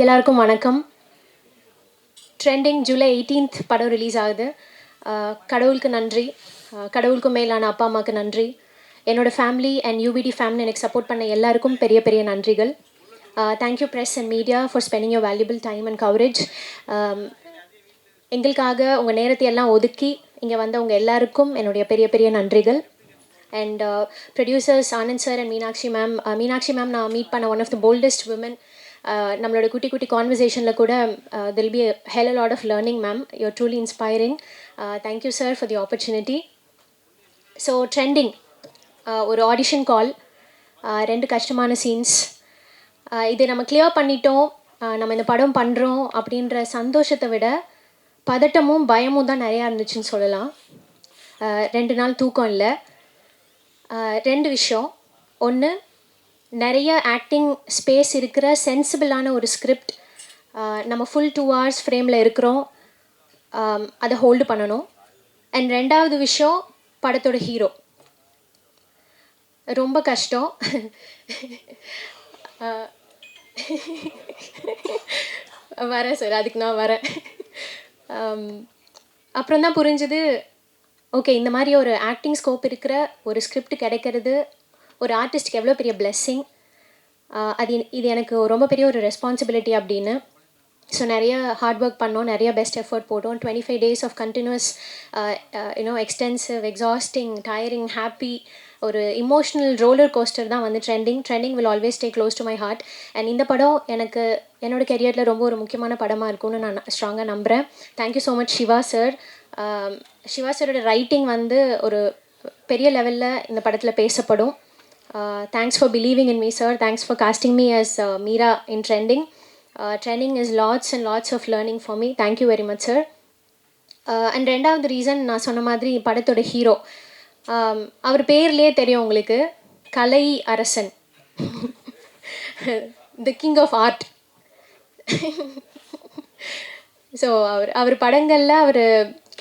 எல்லாருக்கும் வணக்கம். Trending July 18th படம் ரிலீஸ் ஆகுது. கடவுளுக்கு நன்றி. கடவுளுக்கு மேலான அப்பா அம்மாவுக்கு நன்றி. என்னோட ஃபேமிலி அண்ட் யூபிடி ஃபேமிலி எனக்கு சப்போர்ட் பண்ண எல்லாருக்கும் பெரிய பெரிய நன்றிகள். Thank you press and media for spending your valuable time and coverage. எங்களுக்காக உங்கள் நேரத்தை எல்லாம் ஒதுக்கி இங்கே வந்த உங்கள் எல்லாருக்கும் என்னுடைய பெரிய பெரிய நன்றிகள். And producers Anand sir and Meenakshi ma'am நான் மீட் பண்ண one of the boldest women. நம்மளோட குட்டி குட்டி கான்வர்சேஷனில் கூட till be hell a lot of learning ma'am. You're truly inspiring. Thank you sir for the opportunity. So trending ஒரு ஆடிஷன் கால், 2 கஷ்டமான scenes. இது நம்ம கிளியர் பண்ணிட்டோம், நம்ம இந்த படம் பண்ணுறோம் அப்படின்ற சந்தோஷத்தை விட பதட்டமும் பயமும் தான் நிறையா இருந்துச்சுன்னு சொல்லலாம். 2 நாள் தூக்கம் இல்லை. 2 விஷயம். ஒன்று, நிறைய ஆக்டிங் ஸ்பேஸ் இருக்கிற சென்சிபிளான ஒரு ஸ்கிரிப்ட். நம்ம ஃபுல் 2 hours ஃப்ரேமில் இருக்கிறோம், அதை ஹோல்டு பண்ணணும். அண்ட் 2வது விஷயம், படத்தோட ஹீரோ. ரொம்ப கஷ்டம். வரேன் சார், அதுக்கு நான் வரேன். அப்புறம் தான் புரிஞ்சுது, ஓகே இந்த மாதிரி ஒரு ஆக்டிங் ஸ்கோப் இருக்கிற ஒரு ஸ்கிரிப்ட் கிடைக்கிறது ஒரு ஆர்டிஸ்ட்க்கு எவ்வளோ பெரிய பிளெஸ்ஸிங். இது எனக்கு ரொம்ப பெரிய ஒரு ரெஸ்பான்சிபிலிட்டி அப்படின்னு. ஸோ நிறைய ஹார்ட் ஒர்க் பண்ணோம், நிறைய பெஸ்ட் எஃபர்ட் போட்டோம். 25 days of continuous extensive, exhausting, tiring, happy, ஒரு இமோஷ்னல் ரோலர் கோஸ்டர் தான் வந்து trending will always stay close to my heart. And இந்த படம் எனக்கு என்னோடய கெரியரில் ரொம்ப ஒரு முக்கியமான படமாக இருக்கும்னு நான் ஸ்ட்ராங்காக நம்புகிறேன். Thank you so much Siva sir. Siva சாரோட ரைட்டிங் வந்து ஒரு பெரிய லெவலில் இந்த படத்தில் பேசப்படும். Thanks for believing in me, sir. Thanks for casting me as Meera in Trending. Trending is lots and lots of learning for me. Thank you very much, sir. And 2வது reason, நான் சொன்ன மாதிரி படத்தோட ஹீரோ. அவர் பேர்லேயே தெரியும் உங்களுக்கு, Kalai Arasan, the king of art. So அவர் படங்களில் அவர்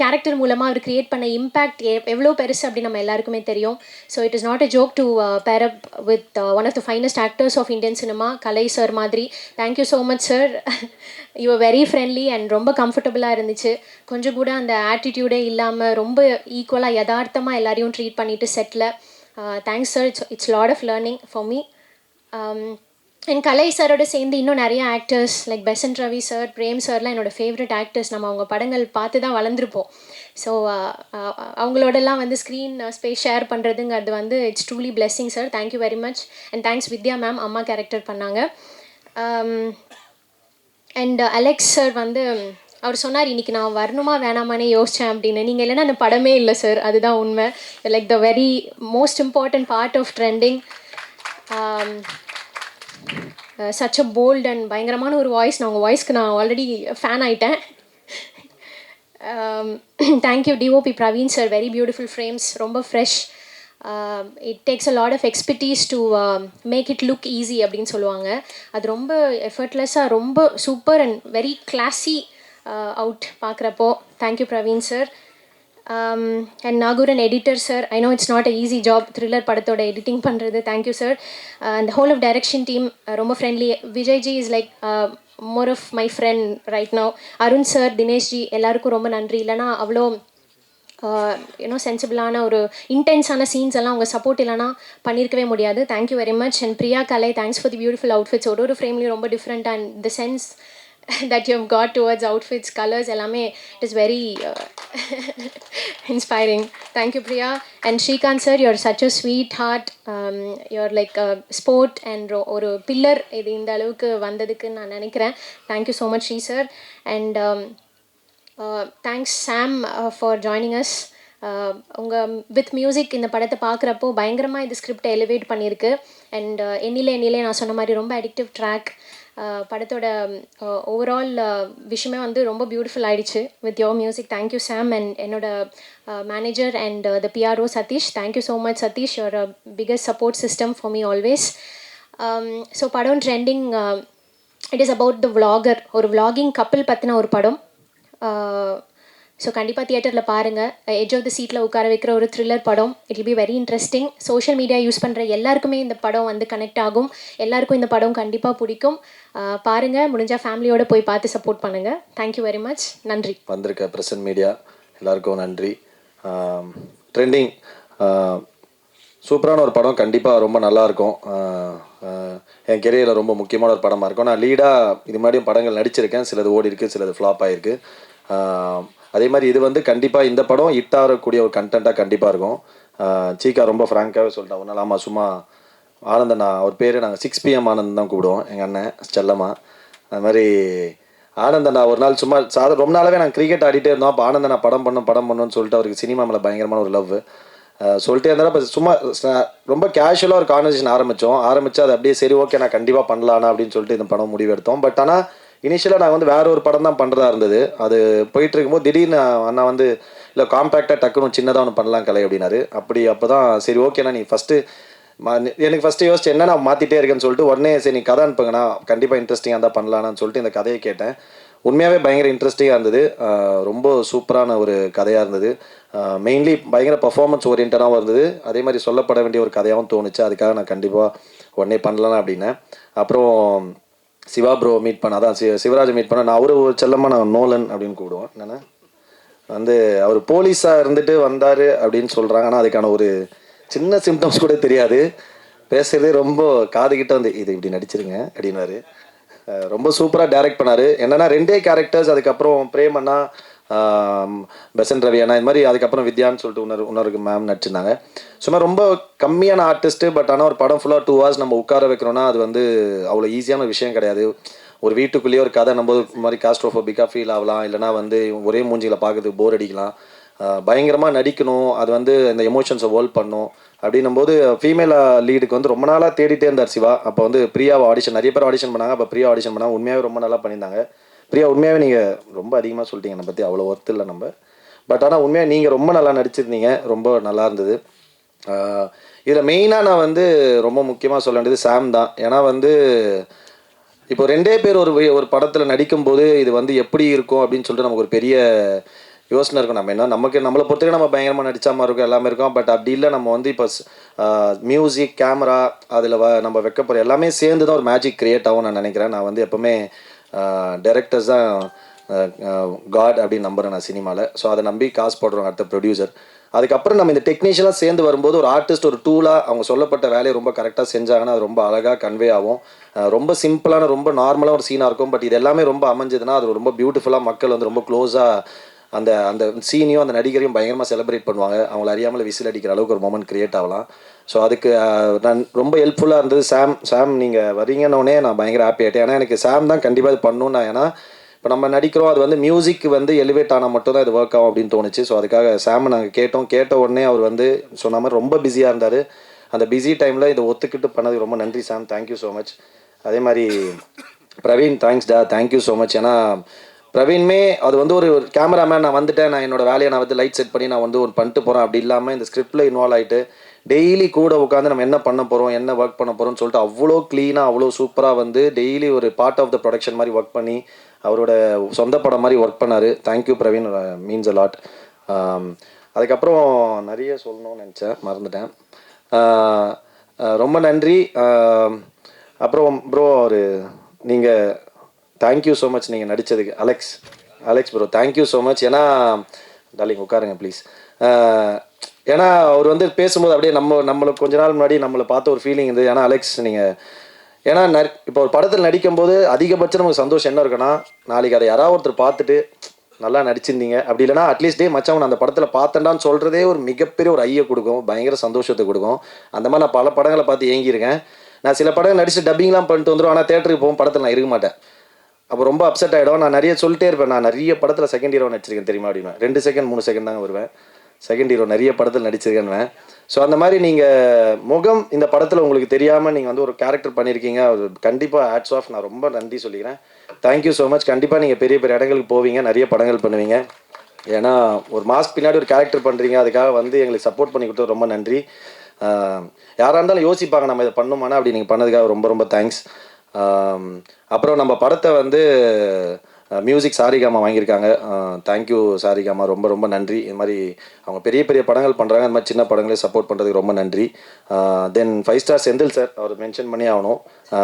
கேரக்டர் மூலமாக அவர் க்ரியேட் பண்ண இம்பேக்ட் எவ்வளோ பெருசு அப்படின்னு நம்ம எல்லாருக்குமே தெரியும். So it is not a joke to pair up with one of the finest actors of Indian cinema, Kalai sir மாதிரி. Thank you so much sir. You are very friendly and ரொம்ப கம்ஃபர்டபுளாக இருந்துச்சு. கொஞ்சம் கூட அந்த ஆட்டிடியூடே இல்லாமல் ரொம்ப ஈக்குவலாக யதார்த்தமாக எல்லாரையும் ட்ரீட் பண்ணிவிட்டு செட்டில். Thanks sir. It's lot of learning for me. And Kalai சாரோட சேர்ந்து இன்னும் நிறைய actors like Besant Ravi sir, Prem சார்லாம் என்னோடய ஃபேவரட் ஆக்டர்ஸ். நம்ம அவங்க படங்கள் பார்த்து தான் வளர்ந்துருப்போம். ஸோ அவங்களோடலாம் வந்து ஸ்க்ரீன் ஸ்பேஸ் ஷேர் பண்ணுறதுங்கிறது வந்து it's truly blessing sir. Thank you very much. And thanks Vidya ma'am, அம்மா கேரக்டர் பண்ணாங்க. அண்ட் அலெக்ஸ் சார் வந்து அவர் சொன்னார், இன்றைக்கி நான் வரணுமா வேணாமானே யோசித்தேன் அப்படின்னு. நீங்கள் இல்லைன்னா அந்த படமே இல்லை சார், அதுதான் உண்மை. Like the very most important part of Trending. Such a bold and பயங்கரமான ஒரு வாய்ஸ். நான் உங்கள் வாய்ஸ்க்கு நான் ஆல்ரெடி ஃபேன் ஆகிட்டேன். Thank you DOP Praveen sir. Very beautiful frames, ரொம்ப fresh. It takes a lot of expertise to make it look easy அப்படின்னு சொல்லுவாங்க. அது ரொம்ப எஃபர்ட்லெஸ்ஸாக ரொம்ப super and very classy out பார்க்குறப்போ. Thank you Praveen sir. And Nagooran editor sir. I know it's not a easy job, thriller படத்தோட editing பண்ணுறது. Thank you sir. And whole of direction team ரொம்ப friendly. Vijayji is like more of my friend right now. Arun sir, Dineshji, எல்லாருக்கும் ரொம்ப நன்றி. இல்லைனா அவ்வளோ you know சென்சிபிளான ஒரு இன்டென்ஸான scenes எல்லாம் உங்கள் சப்போர்ட் இல்லைனா பண்ணியிருக்கவே முடியாது. Thank you very much. And Priya Kalai, thanks for the beautiful outfits. ஒரு ஃப்ரேம்லேயும் ரொம்ப different and the sense that you have got towards outfits, colors, எல்லாமே it is very inspiring. Thank you Priya. And Shrikant sir, you're such a sweetheart. You're like a sport and ஒரு pillar இது இந்த அளவுக்கு வந்ததுக்கு நான் நினைக்கிறேன். Thank you so much Sri sir. And thanks Sam for joining us. உங்கள் with music இந்த படத்தை பார்க்குறப்போ பயங்கரமாக இது ஸ்கிரிப்டை எலிவேட் பண்ணியிருக்கு. அண்ட் எண்ணிலே நான் சொன்ன மாதிரி ரொம்ப அடிக்டிவ் ட்ராக். படத்தோட ஓவரால் விஷயமே வந்து ரொம்ப பியூட்டிஃபுல் ஆகிடுச்சு with your music. Thank you Sam. And என்னோட manager and the PRO Satheesh. Thank you so much Satheesh. Your biggest support system for me always. So படம் Trending, it is about the vlogger. ஒரு vlogging couple பற்றின ஒரு படம். ஸோ கண்டிப்பாக தியேட்டரில் பாருங்கள். எட்ஜ் ஆஃப் த சீட்டில் உட்கார வைக்கிற ஒரு த்ரில்லர் படம். It will be very interesting. Social media use பண்ணுற எல்லாருக்குமே இந்த படம் வந்து கனெக்ட் ஆகும். எல்லாருக்கும் இந்த படம் கண்டிப்பாக பிடிக்கும். பாருங்கள், முடிஞ்சால் ஃபேமிலியோடு போய் பார்த்து சப்போர்ட் பண்ணுங்கள். Thank you very much. நன்றி. வந்திருக்க பிரசன்ட் மீடியா எல்லாருக்கும் நன்றி. ட்ரெண்டிங் சூப்பரான ஒரு படம், கண்டிப்பாக ரொம்ப நல்லாயிருக்கும். என் கெரியரில் ரொம்ப முக்கியமான ஒரு படமாக இருக்கும். நான் லீடாக இது மாதிரியும் படங்கள் நடிச்சிருக்கேன். சிலது ஓடி இருக்குது, சிலது ஃப்ளாப் ஆகிருக்கு. அதே மாதிரி இது வந்து கண்டிப்பாக இந்த படம் ஹிட் ஆகக்கூடிய ஒரு கண்டென்ட்டாக கண்டிப்பாக இருக்கும். சீக்கா ரொம்ப ஃப்ராங்காகவே சொல்லிட்டேன். ஒன்றும் இல்லாமல் சும்மா ஆனந்தண்ணா, அவர் பேர் நாங்கள் 6pm ஆனந்த் தான் கூப்பிடுவோம், எங்கள் அண்ணன் செல்லமாக. அது மாதிரி ஆனந்தண்ணா ஒரு நாள் சும்மா ரொம்ப நாளாகவே நாங்கள் கிரிக்கெட் ஆடிட்டே இருந்தோம். அப்போ ஆனந்தண்ணா படம் பண்ணணும்னு சொல்லிட்டு அவருக்கு சினிமா மேலே பயங்கரமான ஒரு லவ் சொல்லிட்டே இருந்தாலும் இப்போ சும்மா ரொம்ப கேஷுவலாக ஒரு கான்வர்சேஷன் ஆரம்பித்து அது அப்படியே சரி ஓகே நான் கண்டிப்பாக பண்ணலான்னா அப்படின்னு சொல்லிட்டு இந்த படம் முடிவெடுத்தோம். பட் ஆனால் இனிஷியலாக நாங்கள் வந்து வேற ஒரு படம் தான் பண்ணுறதா இருந்தது. அது போயிட்டு இருக்கும்போது திடீர்னு அண்ணா வந்து இல்லை காம்பேக்டாக டக்குன்னு சின்னதாக ஒன்று பண்ணலாம் கலை அப்படின்னாரு. அப்போ தான் சரி ஓகேண்ணா நீ ஃபஸ்ட்டு எனக்கு ஃபஸ்ட்டு யோசிச்சு என்ன நான் மாற்றிட்டே இருக்கேன்னு சொல்லிட்டு உடனே சரி நீ கதை அனுப்புங்கண்ணா, கண்டிப்பாக இன்ட்ரெஸ்டிங்காக இருந்தால் பண்ணலான்னு சொல்லிட்டு இந்த கதையை கேட்டேன். உண்மையாகவே பயங்கர இன்ட்ரெஸ்டிங்காக இருந்தது. ரொம்ப சூப்பரான ஒரு கதையாக இருந்தது. மெயின்லி பயங்கர பர்ஃபார்மன்ஸ் ஓரியன்டாகவும் இருந்தது. அதே மாதிரி சொல்லப்பட வேண்டிய ஒரு கதையாகவும் தோணுச்சு. அதுக்காக நான் கண்டிப்பாக உடனே பண்ணலாம் அப்படின்னேன். அப்புறம் சிவா ப்ரோ மீட் பண்ண, அதான் சிவராஜை மீட் பண்ண. நான் அவரு ஒரு செல்லமாக நான் நோலன் அப்படின்னு கூப்பிடுவோம். என்னென்னா வந்து அவர் போலீஸாக இருந்துட்டு வந்தார் அப்படின்னு சொல்கிறாங்க. ஆனால் அதுக்கான ஒரு சின்ன சிம்டம்ஸ் கூட தெரியாது. பேசுகிறதே ரொம்ப காதுகிட்ட வந்து இது இப்படி நடிச்சிருங்க அப்படின்னாரு. ரொம்ப சூப்பராக டைரக்ட் பண்ணார். என்னென்னா 2 கேரக்டர்ஸ், அதுக்கப்புறம் பிரேம் அண்ணா, பெசன் ரவி அண்ணா, இது மாதிரி அதுக்கப்புறம் வித்யான்னு சொல்லிட்டு இன்னொரு மேம் நடிச்சிருந்தாங்க. சும்மா ரொம்ப கம்மியான ஆர்டிஸ்ட்டு. பட் ஆனால் ஒரு படம் ஃபுல்லாக 2 hours நம்ம உட்கார வைக்கிறோன்னா அது வந்து அவ்வளோ ஈஸியான விஷயம் கிடையாது. ஒரு வீட்டுக்குள்ளேயே ஒரு கதை நம்ம மாதிரி காஸ்ட்ரோஃபோபிக்காக ஃபீல் ஆகலாம், இல்லைனா வந்து ஒரே மூஞ்சிகளை பார்க்கறதுக்கு போர் அடிக்கலாம். பயங்கரமாக நடிக்கணும், அது வந்து இந்த எமோஷன்ஸை ஹோல்ட் பண்ணும். அப்படின்னும் போது ஃபீமேல் லீடுக்கு வந்து ரொம்ப நாளாக தேடிட்டே இருந்தார் சிவா. அப்போ வந்து பிரியாவை ஆடிஷன் நிறைய பேர் ஆடிஷன் பண்ணாங்க. அப்போ பிரியா ஆடிஷன் பண்ணாங்க. உண்மையாகவே ரொம்ப நல்லா பண்ணியிருந்தாங்க. பிரியா உண்மையாகவே நீங்கள் ரொம்ப அதிகமாக சொல்லிட்டீங்க என்னை பற்றி, அவ்வளோ ஒர்த்து இல்லை நம்ம. பட் ஆனால் உண்மையாக நீங்கள் ரொம்ப நல்லா நடிச்சிருந்தீங்க, ரொம்ப நல்லா இருந்தது. இதில் மெயினாக நான் வந்து ரொம்ப முக்கியமாக சொல்ல வேண்டியது சாம் தான். ஏன்னா வந்து இப்போ 2 பேர் ஒரு படத்தில் நடிக்கும்போது இது வந்து எப்படி இருக்கும் அப்படின்னு சொல்லிட்டு நமக்கு ஒரு பெரிய யோசனை இருக்கும். நம்ம என்ன நம்மளை பொறுத்தவரைக்கும் நம்ம பயங்கரமாக நடிச்சா மாதிரி இருக்கும், எல்லாமே இருக்கும். பட் அப்படி இல்லை, நம்ம வந்து இப்போ மியூசிக், கேமரா, அதில் நம்ம வைக்கப்படுற எல்லாமே சேர்ந்து தான் ஒரு மேஜிக் க்ரியேட் ஆகும் நான் நினைக்கிறேன். நான் வந்து எப்போவுமே டைரக்டர்ஸ் தான் காட் அப்படின்னு நம்புகிறேன் நான் சினிமாவில். ஸோ அதை நம்பி காசு போடுறோம் அடுத்த ப்ரொடியூசர். அதுக்கப்புறம் நம்ம இந்த டெக்னீஷியனாக சேர்ந்து வரும்போது ஒரு ஆர்டிஸ்ட் ஒரு டூலாக அவங்க சொல்லப்பட்ட வேலையை ரொம்ப கரெக்டாக செஞ்சாங்கன்னா அது ரொம்ப அழகாக கன்வே ஆகும். ரொம்ப சிம்பிளான ரொம்ப நார்மலாக ஒரு சீனாக இருக்கும். பட் இது எல்லாமே ரொம்ப அமைஞ்சதுன்னா அது ரொம்ப பியூட்டிஃபுல்லாக மக்கள் வந்து ரொம்ப க்ளோஸாக அந்த அந்த சீனையும் அந்த நடிகரையும் பயங்கரமாக செலிப்ரேட் பண்ணுவாங்க. அவங்கள அறியாமல் விசில் அடிக்கிற அளவுக்கு ஒரு மொமெண்ட் க்ரியேட் ஆகலாம். ஸோ அதுக்கு நான் ரொம்ப ஹெல்ப்ஃபுல்லாக இருந்தது. சாம் நீங்கள் வரீங்கன்னொடனே நான் பயங்கர ஹாப்பி ஆகிட்டேன். ஏன்னா எனக்கு சாம் தான் கண்டிப்பாக இது பண்ணணும். நான் ஏன்னா இப்போ நம்ம நடிக்கிறோம், அது வந்து மியூசிக் வந்து எலிவேட் ஆனால் மட்டும் தான் இது ஒர்க் ஆகும் அப்படின்னு தோணுச்சு. ஸோ அதுக்காக சாம் நாங்கள் கேட்ட உடனே அவர் வந்து சொன்ன மாதிரி ரொம்ப பிஸியாக இருந்தார். அந்த பிஸி டைமில் இதை ஒத்துக்கிட்டு பண்ணதுக்கு ரொம்ப நன்றி சாம், தேங்க்யூ ஸோ மச். அதே மாதிரி பிரவீன், தேங்க்ஸ் டா, தேங்க்யூ ஸோ மச். ஏன்னா பிரவீன்மே அது வந்து ஒரு கேமராமேன், நான் வந்துட்டேன், நான் என்னோடய வேலையை நான் வந்து லைட் செட் பண்ணி நான் வந்து ஒரு பண்ணிட்டு போகிறேன் அப்படி இல்லாமல் இந்த ஸ்கிரிப்டில் இன்வால்வ் ஆகிட்டு டெய்லி கூட உட்காந்து நம்ம என்ன பண்ண போகிறோம், என்ன ஒர்க் பண்ண போகிறோம்னு சொல்லிட்டு அவ்வளோ க்ளீனாக அவ்வளோ சூப்பராக வந்து டெய்லி ஒரு பார்ட் ஆஃப் த ப்ரொடக்ஷன் மாதிரி ஒர்க் பண்ணி அவரோட சொந்த படம் மாதிரி ஒர்க் பண்ணார். Thank you Praveen, means a lot. அதுக்கப்புறம் நிறைய சொல்லணும்னு நினச்சேன், மறந்துட்டேன். ரொம்ப நன்றி. அப்புறம் ப்ரோ நீங்கள் தேங்க்யூ ஸோ மச் நீங்கள் நடித்ததுக்கு. Alex bro thank you so much. ஏன்னா டார்லிங் உட்காருங்க ப்ளீஸ். ஏன்னா அவர் வந்து பேசும்போது அப்படியே நம்மளுக்கு கொஞ்ச நாள் முன்னாடி நம்மளை பார்த்த ஒரு ஃபீலிங் இருந்தது. ஏன்னா அலெக்ஸ் நீங்கள் ஏன்னா இப்போ ஒரு படத்தில் நடிக்கும்போது அதிகபட்சம் நமக்கு சந்தோஷம் என்ன இருக்குன்னா, நாளைக்கு அதை யாராவது ஒருத்தர் பார்த்துட்டு நல்லா நடிச்சிருந்தீங்க, அப்படி இல்லைனா அட்லீஸ்ட் டே மச்சான் நான் அந்த படத்தில் பார்த்தேன்டான்னு சொல்கிறதே ஒரு மிகப்பெரிய ஒரு ஐயை கொடுக்கும், பயங்கர சந்தோஷத்தை கொடுக்கும். அந்த மாதிரி நான் பல படங்களை பார்த்து ஏங்கியிருக்கேன். நான் சில படங்கள் நடிச்சு டப்பிங்லாம் பண்ணிட்டு வந்துடும், ஆனால் தேட்டருக்கு போகும் படத்தில் நான் இருக்க மாட்டேன். அப்போ ரொம்ப அப்செட் ஆகிடும். நான் நிறைய சொல்லிட்டே இருப்பேன், நான் நிறைய படத்தில் செகண்ட் ஹீரோ நடிச்சிருக்கேன் தெரியுமா அப்படின்னு. 2 செகண்ட் 3 செகண்ட் தாங்க வருவேன், செகண்ட் ஹீரோ நிறைய படத்தில் நடிச்சிருக்கேன்னு. ஸோ அந்த மாதிரி நீங்கள் முகம் இந்த படத்தில் உங்களுக்கு தெரியாமல் நீங்கள் வந்து ஒரு கேரக்டர் பண்ணியிருக்கீங்க, அது கண்டிப்பாக ஹேட்ஸ் ஆஃப், நான் ரொம்ப நன்றி சொல்லிக்கிறேன். Thank you so much. கண்டிப்பாக நீங்கள் பெரிய பெரிய இடங்களுக்கு போவீங்க, நிறைய படங்கள் பண்ணுவீங்க. ஏன்னா ஒரு மாஸ்க் பின்னாடி ஒரு கேரக்டர் பண்ணுறீங்க, அதுக்காக வந்து எங்களுக்கு சப்போர்ட் பண்ணி கொடுத்தது ரொம்ப நன்றி. யாராக இருந்தாலும் யோசிப்பாங்க நம்ம இதை பண்ணுமானா, அப்படி நீங்கள் பண்ணதுக்காக ரொம்ப ரொம்ப தேங்க்ஸ். அப்புறம் நம்ம படத்தை வந்து மியூசிக் சாரிகாமா வாங்கியிருக்காங்க. தேங்க்யூ சாரிகாமா, ரொம்ப ரொம்ப நன்றி. இது மாதிரி அவங்க பெரிய பெரிய படங்கள் பண்ணுறாங்க, இந்த மாதிரி சின்ன படங்களே சப்போர்ட் பண்ணுறதுக்கு ரொம்ப நன்றி. தென் 5 ஸ்டார் செந்தில் சார், அவர் மென்ஷன் பண்ணி ஆகணும்.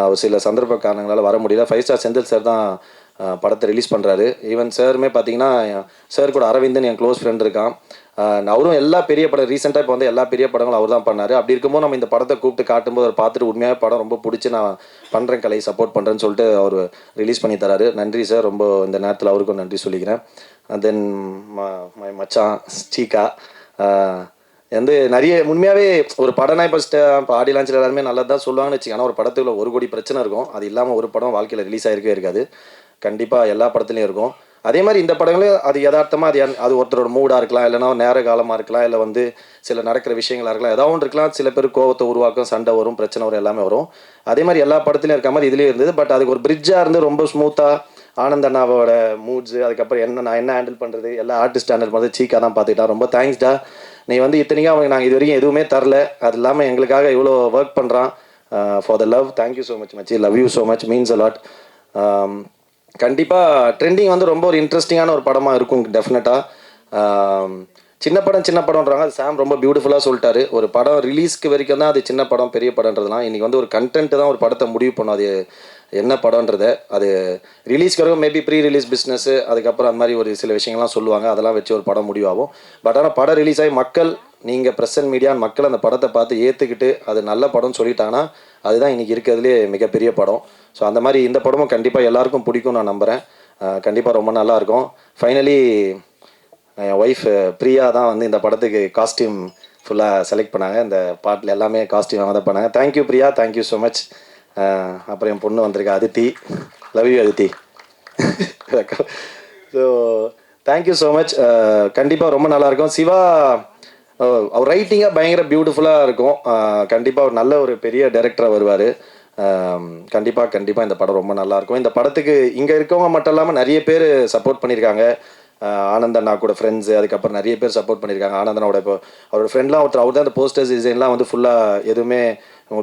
ஒரு சில சந்தர்ப்ப காரணங்களால் வர முடியல. 5 ஸ்டார் செந்தில் சார் தான் படத்தை ரிலீஸ் பண்ணுறாரு. ஈவன் சாருமே பார்த்தீங்கன்னா, சார் கூட அரவிந்தன் என் க்ளோஸ் ஃப்ரெண்ட் இருக்கான். அவரும் எல்லா பெரிய படம் ரீசெண்டாக இப்போ வந்து எல்லா பெரிய படங்களும் அவர் தான் பண்ணார். அப்படி இருக்கும்போது நம்ம இந்த படத்தை கூப்பிட்டு காட்டும்போது அவர் பார்த்துட்டு உண்மையாக படம் ரொம்ப பிடிச்சி நான் பண்ணுறேன், கலை சப்போர்ட் பண்ணுறேன்னு சொல்லிட்டு அவர் ரிலீஸ் பண்ணி தராரு. நன்றி சார், ரொம்ப இந்த நேரத்தில் அவருக்கும் நன்றி சொல்லிக்கிறேன். தென் மச்சான் சீக்கா வந்து நிறைய உண்மையாகவே ஒரு படம்னா இப்போ ஆடி லான்ச்சில் எல்லாருமே நல்லது தான் சொல்லுவாங்கன்னு வச்சுக்கோங்க. ஆனால் ஒரு படத்துக்குள்ள 1 கோடி பிரச்சனை இருக்கும். அது இல்லாமல் ஒரு படம் வாழ்க்கையில் ரிலீஸ் ஆகிருக்கவே இருக்காது. கண்டிப்பாக எல்லா படத்துலையும் இருக்கும். அதே மாதிரி இந்த படங்களும் அது யதார்த்தமாக அது ஒருத்தரோட மூடாக இருக்கலாம், இல்லைனா நேர காலமாக இருக்கலாம், இல்லை வந்து சில நடக்கிற விஷயங்களாக இருக்கலாம், ஏதாவது ஒன்று இருக்கலாம். சில பேர் கோவத்தை உருவாக்கும், சண்டை வரும், பிரச்சனை வரும், எல்லாமே வரும். அதே மாதிரி எல்லா படத்துலையும் இருக்க மாதிரி இதுலேயும் இருந்தது. பட் அதுக்கு ஒரு பிரிட்ஜாக இருந்து ரொம்ப ஸ்மூத்தாக ஆனந்த் அண்ணாவோட மூட்ஸு, அதுக்கப்புறம் நான் என்ன ஹேண்டில் பண்ணுறது, எல்லா ஆர்டிஸ்ட் ஹேண்டில் பண்ணுறது சீக்கா தான் பார்த்துக்கிட்டா. ரொம்ப தேங்க்ஸ்டா. நீ வந்து இத்தனைக்கும் அவங்க நாங்கள் இது வரைக்கும் எதுவுமே தரல, அது இல்லாமல் எங்களுக்காக இவ்வளோ ஒர்க் பண்ணுறான். For the love, thank you so much மச்சி, love you so much, means a lot. கண்டிப்பாக ட்ரெண்டிங் வந்து ரொம்ப ஒரு இன்ட்ரெஸ்டிங்கான ஒரு படமாக இருக்கும் டெஃபினட்டாக. சின்ன படம்ன்றாங்க, அது சாம் ரொம்ப பியூட்டிஃபுல்லாக சொல்லிட்டாரு. ஒரு படம் ரிலீஸ்க்கு வரைக்கும் தான் அது சின்ன படம் பெரிய படம்ன்றதுலாம். இன்றைக்கி வந்து ஒரு கண்டென்ட்டு தான் ஒரு படத்தை முடிவு பண்ணும், அது என்ன படம்ன்றதை. அது ரிலீஸ்க்கு வரைக்கும் மேபி ப்ரீ ரிலீஸ் பிஸ்னஸ்ஸு, அதுக்கப்புறம் அந்த மாதிரி ஒரு சில விஷயங்கள்லாம் சொல்லுவாங்க, அதெல்லாம் வச்சு ஒரு படம் முடிவாகும். பட் ஆனால் படம் ரிலீஸ் ஆகி மக்கள், நீங்கள் ப்ரெஸ் அண்ட் மீடியா மக்கள் அந்த படத்தை பார்த்து ஏற்றுக்கிட்டு அது நல்ல படம்னு சொல்லிட்டாங்கன்னா அதுதான் இன்றைக்கி இருக்கிறதுலே மிகப்பெரிய படம். ஸோ அந்த மாதிரி இந்த படமும் கண்டிப்பாக எல்லாருக்கும் பிடிக்கும் நான் நம்புகிறேன். கண்டிப்பாக ரொம்ப நல்லாயிருக்கும். ஃபைனலி என் ஒய்ஃப் பிரியா தான் வந்து இந்த படத்துக்கு காஸ்டியூம் ஃபுல்லாக செலக்ட் பண்ணாங்க. இந்த பாட்டில் எல்லாமே காஸ்டியூம் அவங்க தான் பண்ணாங்க. Thank you Priya, thank you so much. அப்புறம் என் பொண்ணு வந்திருக்கா Aditi, love you Aditi. So thank you so much. கண்டிப்பாக ரொம்ப நல்லாயிருக்கும். சிவா அவர் ரைட்டிங்காக பயங்கர பியூட்டிஃபுல்லாக இருக்கும். கண்டிப்பாக ஒரு நல்ல ஒரு பெரிய டைரக்டராக வருவார். கண்டிப்பாக இந்த படம் ரொம்ப நல்லாயிருக்கும். இந்த படத்துக்கு இங்கே இருக்கவங்க மட்டும் இல்லாமல் நிறைய பேர் சப்போர்ட் பண்ணியிருக்காங்க. ஆனந்த் அண்ணா கூட ஃப்ரெண்ட்ஸு, அதுக்கப்புறம் நிறைய பேர் சப்போர்ட் பண்ணியிருக்காங்க. ஆனந்தனோட இப்போ அவரோட ஃப்ரெண்ட்லாம் அவர் தான் அந்த போஸ்டர்ஸ் டிசைன்லாம் வந்து ஃபுல்லாக எதுவுமே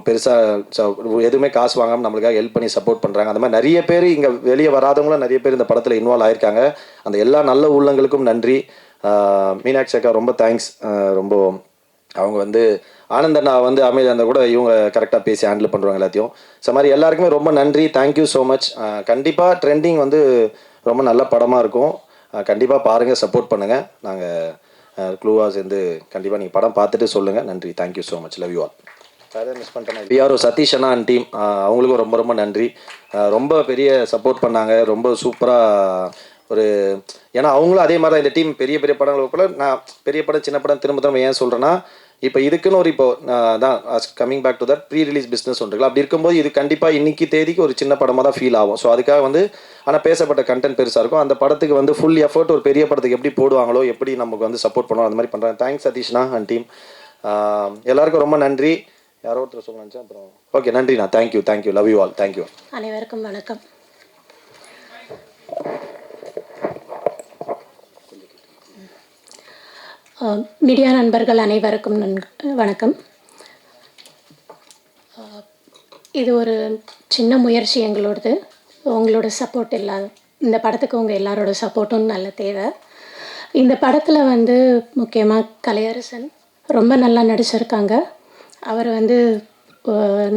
பெருசாக எதுவுமே காசு வாங்காமல் நம்மளுக்காக ஹெல்ப் பண்ணி சப்போர்ட் பண்ணுறாங்க. அந்த மாதிரி நிறைய பேர் இங்கே வெளியே வராதவங்களும் நிறைய பேர் இந்த படத்தில் இன்வால்வ் ஆகியிருக்காங்க. அந்த எல்லா நல்ல உள்ளங்களுக்கும் நன்றி. மீனாட்சி அக்கா ரொம்ப தேங்க்ஸ். ரொம்ப அவங்க வந்து ஆனந்த் அண்ணா வந்து அமைதி அந்த கூட இவங்க கரெக்டாக பேசி ஹேண்டில் பண்ணுறாங்க எல்லாத்தையும். ஸோ மாதிரி எல்லாருக்குமே ரொம்ப நன்றி, தேங்க்யூ ஸோ மச். கண்டிப்பாக ட்ரெண்டிங் வந்து ரொம்ப நல்ல படமாக இருக்கும். கண்டிப்பாக பாருங்கள், சப்போர்ட் பண்ணுங்கள். நாங்கள் க்ளூவாக சேர்ந்து கண்டிப்பாக நீங்கள் படம் பார்த்துட்டு சொல்லுங்கள். நன்றி, thank you so much, love you all. வேறு மிஸ் பண்ணிட்டேன். பிஆர்ஓ சதீஷ் அண்ணா அண்ட் டீம், அவங்களுக்கும் ரொம்ப ரொம்ப நன்றி. ரொம்ப பெரிய சப்போர்ட் பண்ணாங்க, ரொம்ப சூப்பராக ஒரு ஏன்னா அவங்களும் அதே மாதிரி தான் இந்த டீம் பெரிய பெரிய படங்களுக்குள்ள நான் பெரிய படம் சின்ன படம் திரும்ப ஏன் சொல்கிறேன்னா, இப்போ இதுக்குன்னு ஒரு இப்போ தான் coming back to that pre release business ஒன்றுங்களா. அப்படி இருக்கும்போது இது கண்டிப்பாக இன்றைக்கி தேதிக்கு ஒரு சின்ன படமாக தான் ஃபீல் ஆகும். ஸோ அதுக்காக வந்து ஆனால் பேசப்பட்ட கண்டென்ட் பெருசாக இருக்கும். அந்த படத்துக்கு வந்து ஃபுல் எஃபர்ட் ஒரு பெரிய படத்துக்கு எப்படி போடுவாங்களோ, எப்படி நமக்கு வந்து சப்போர்ட் பண்ணுவோம், அந்த மாதிரி பண்ணுறாங்க. தேங்க்ஸ் சதீஷ்னா அண்ட் டீம். எல்லாருக்கும் ரொம்ப நன்றி. யாரோ ஒருத்தர் சொல்லுங்க. அப்புறம் ஓகே, நன்றிண்ணா. Thank you, love you all, thank you. அனைவருக்கும் வணக்கம். மீடியா நண்பர்கள் அனைவருக்கும் வணக்கம். இது ஒரு சின்ன முயற்சி எங்களோடது. உங்களோட சப்போர்ட் இந்த படத்துக்கு உங்கள் எல்லாரோட சப்போர்ட்டும் நல்ல தேவை. இந்த படத்தில் வந்து முக்கியமாக கலையரசன் ரொம்ப நல்லா நடிச்சிருக்காங்க. அவர் வந்து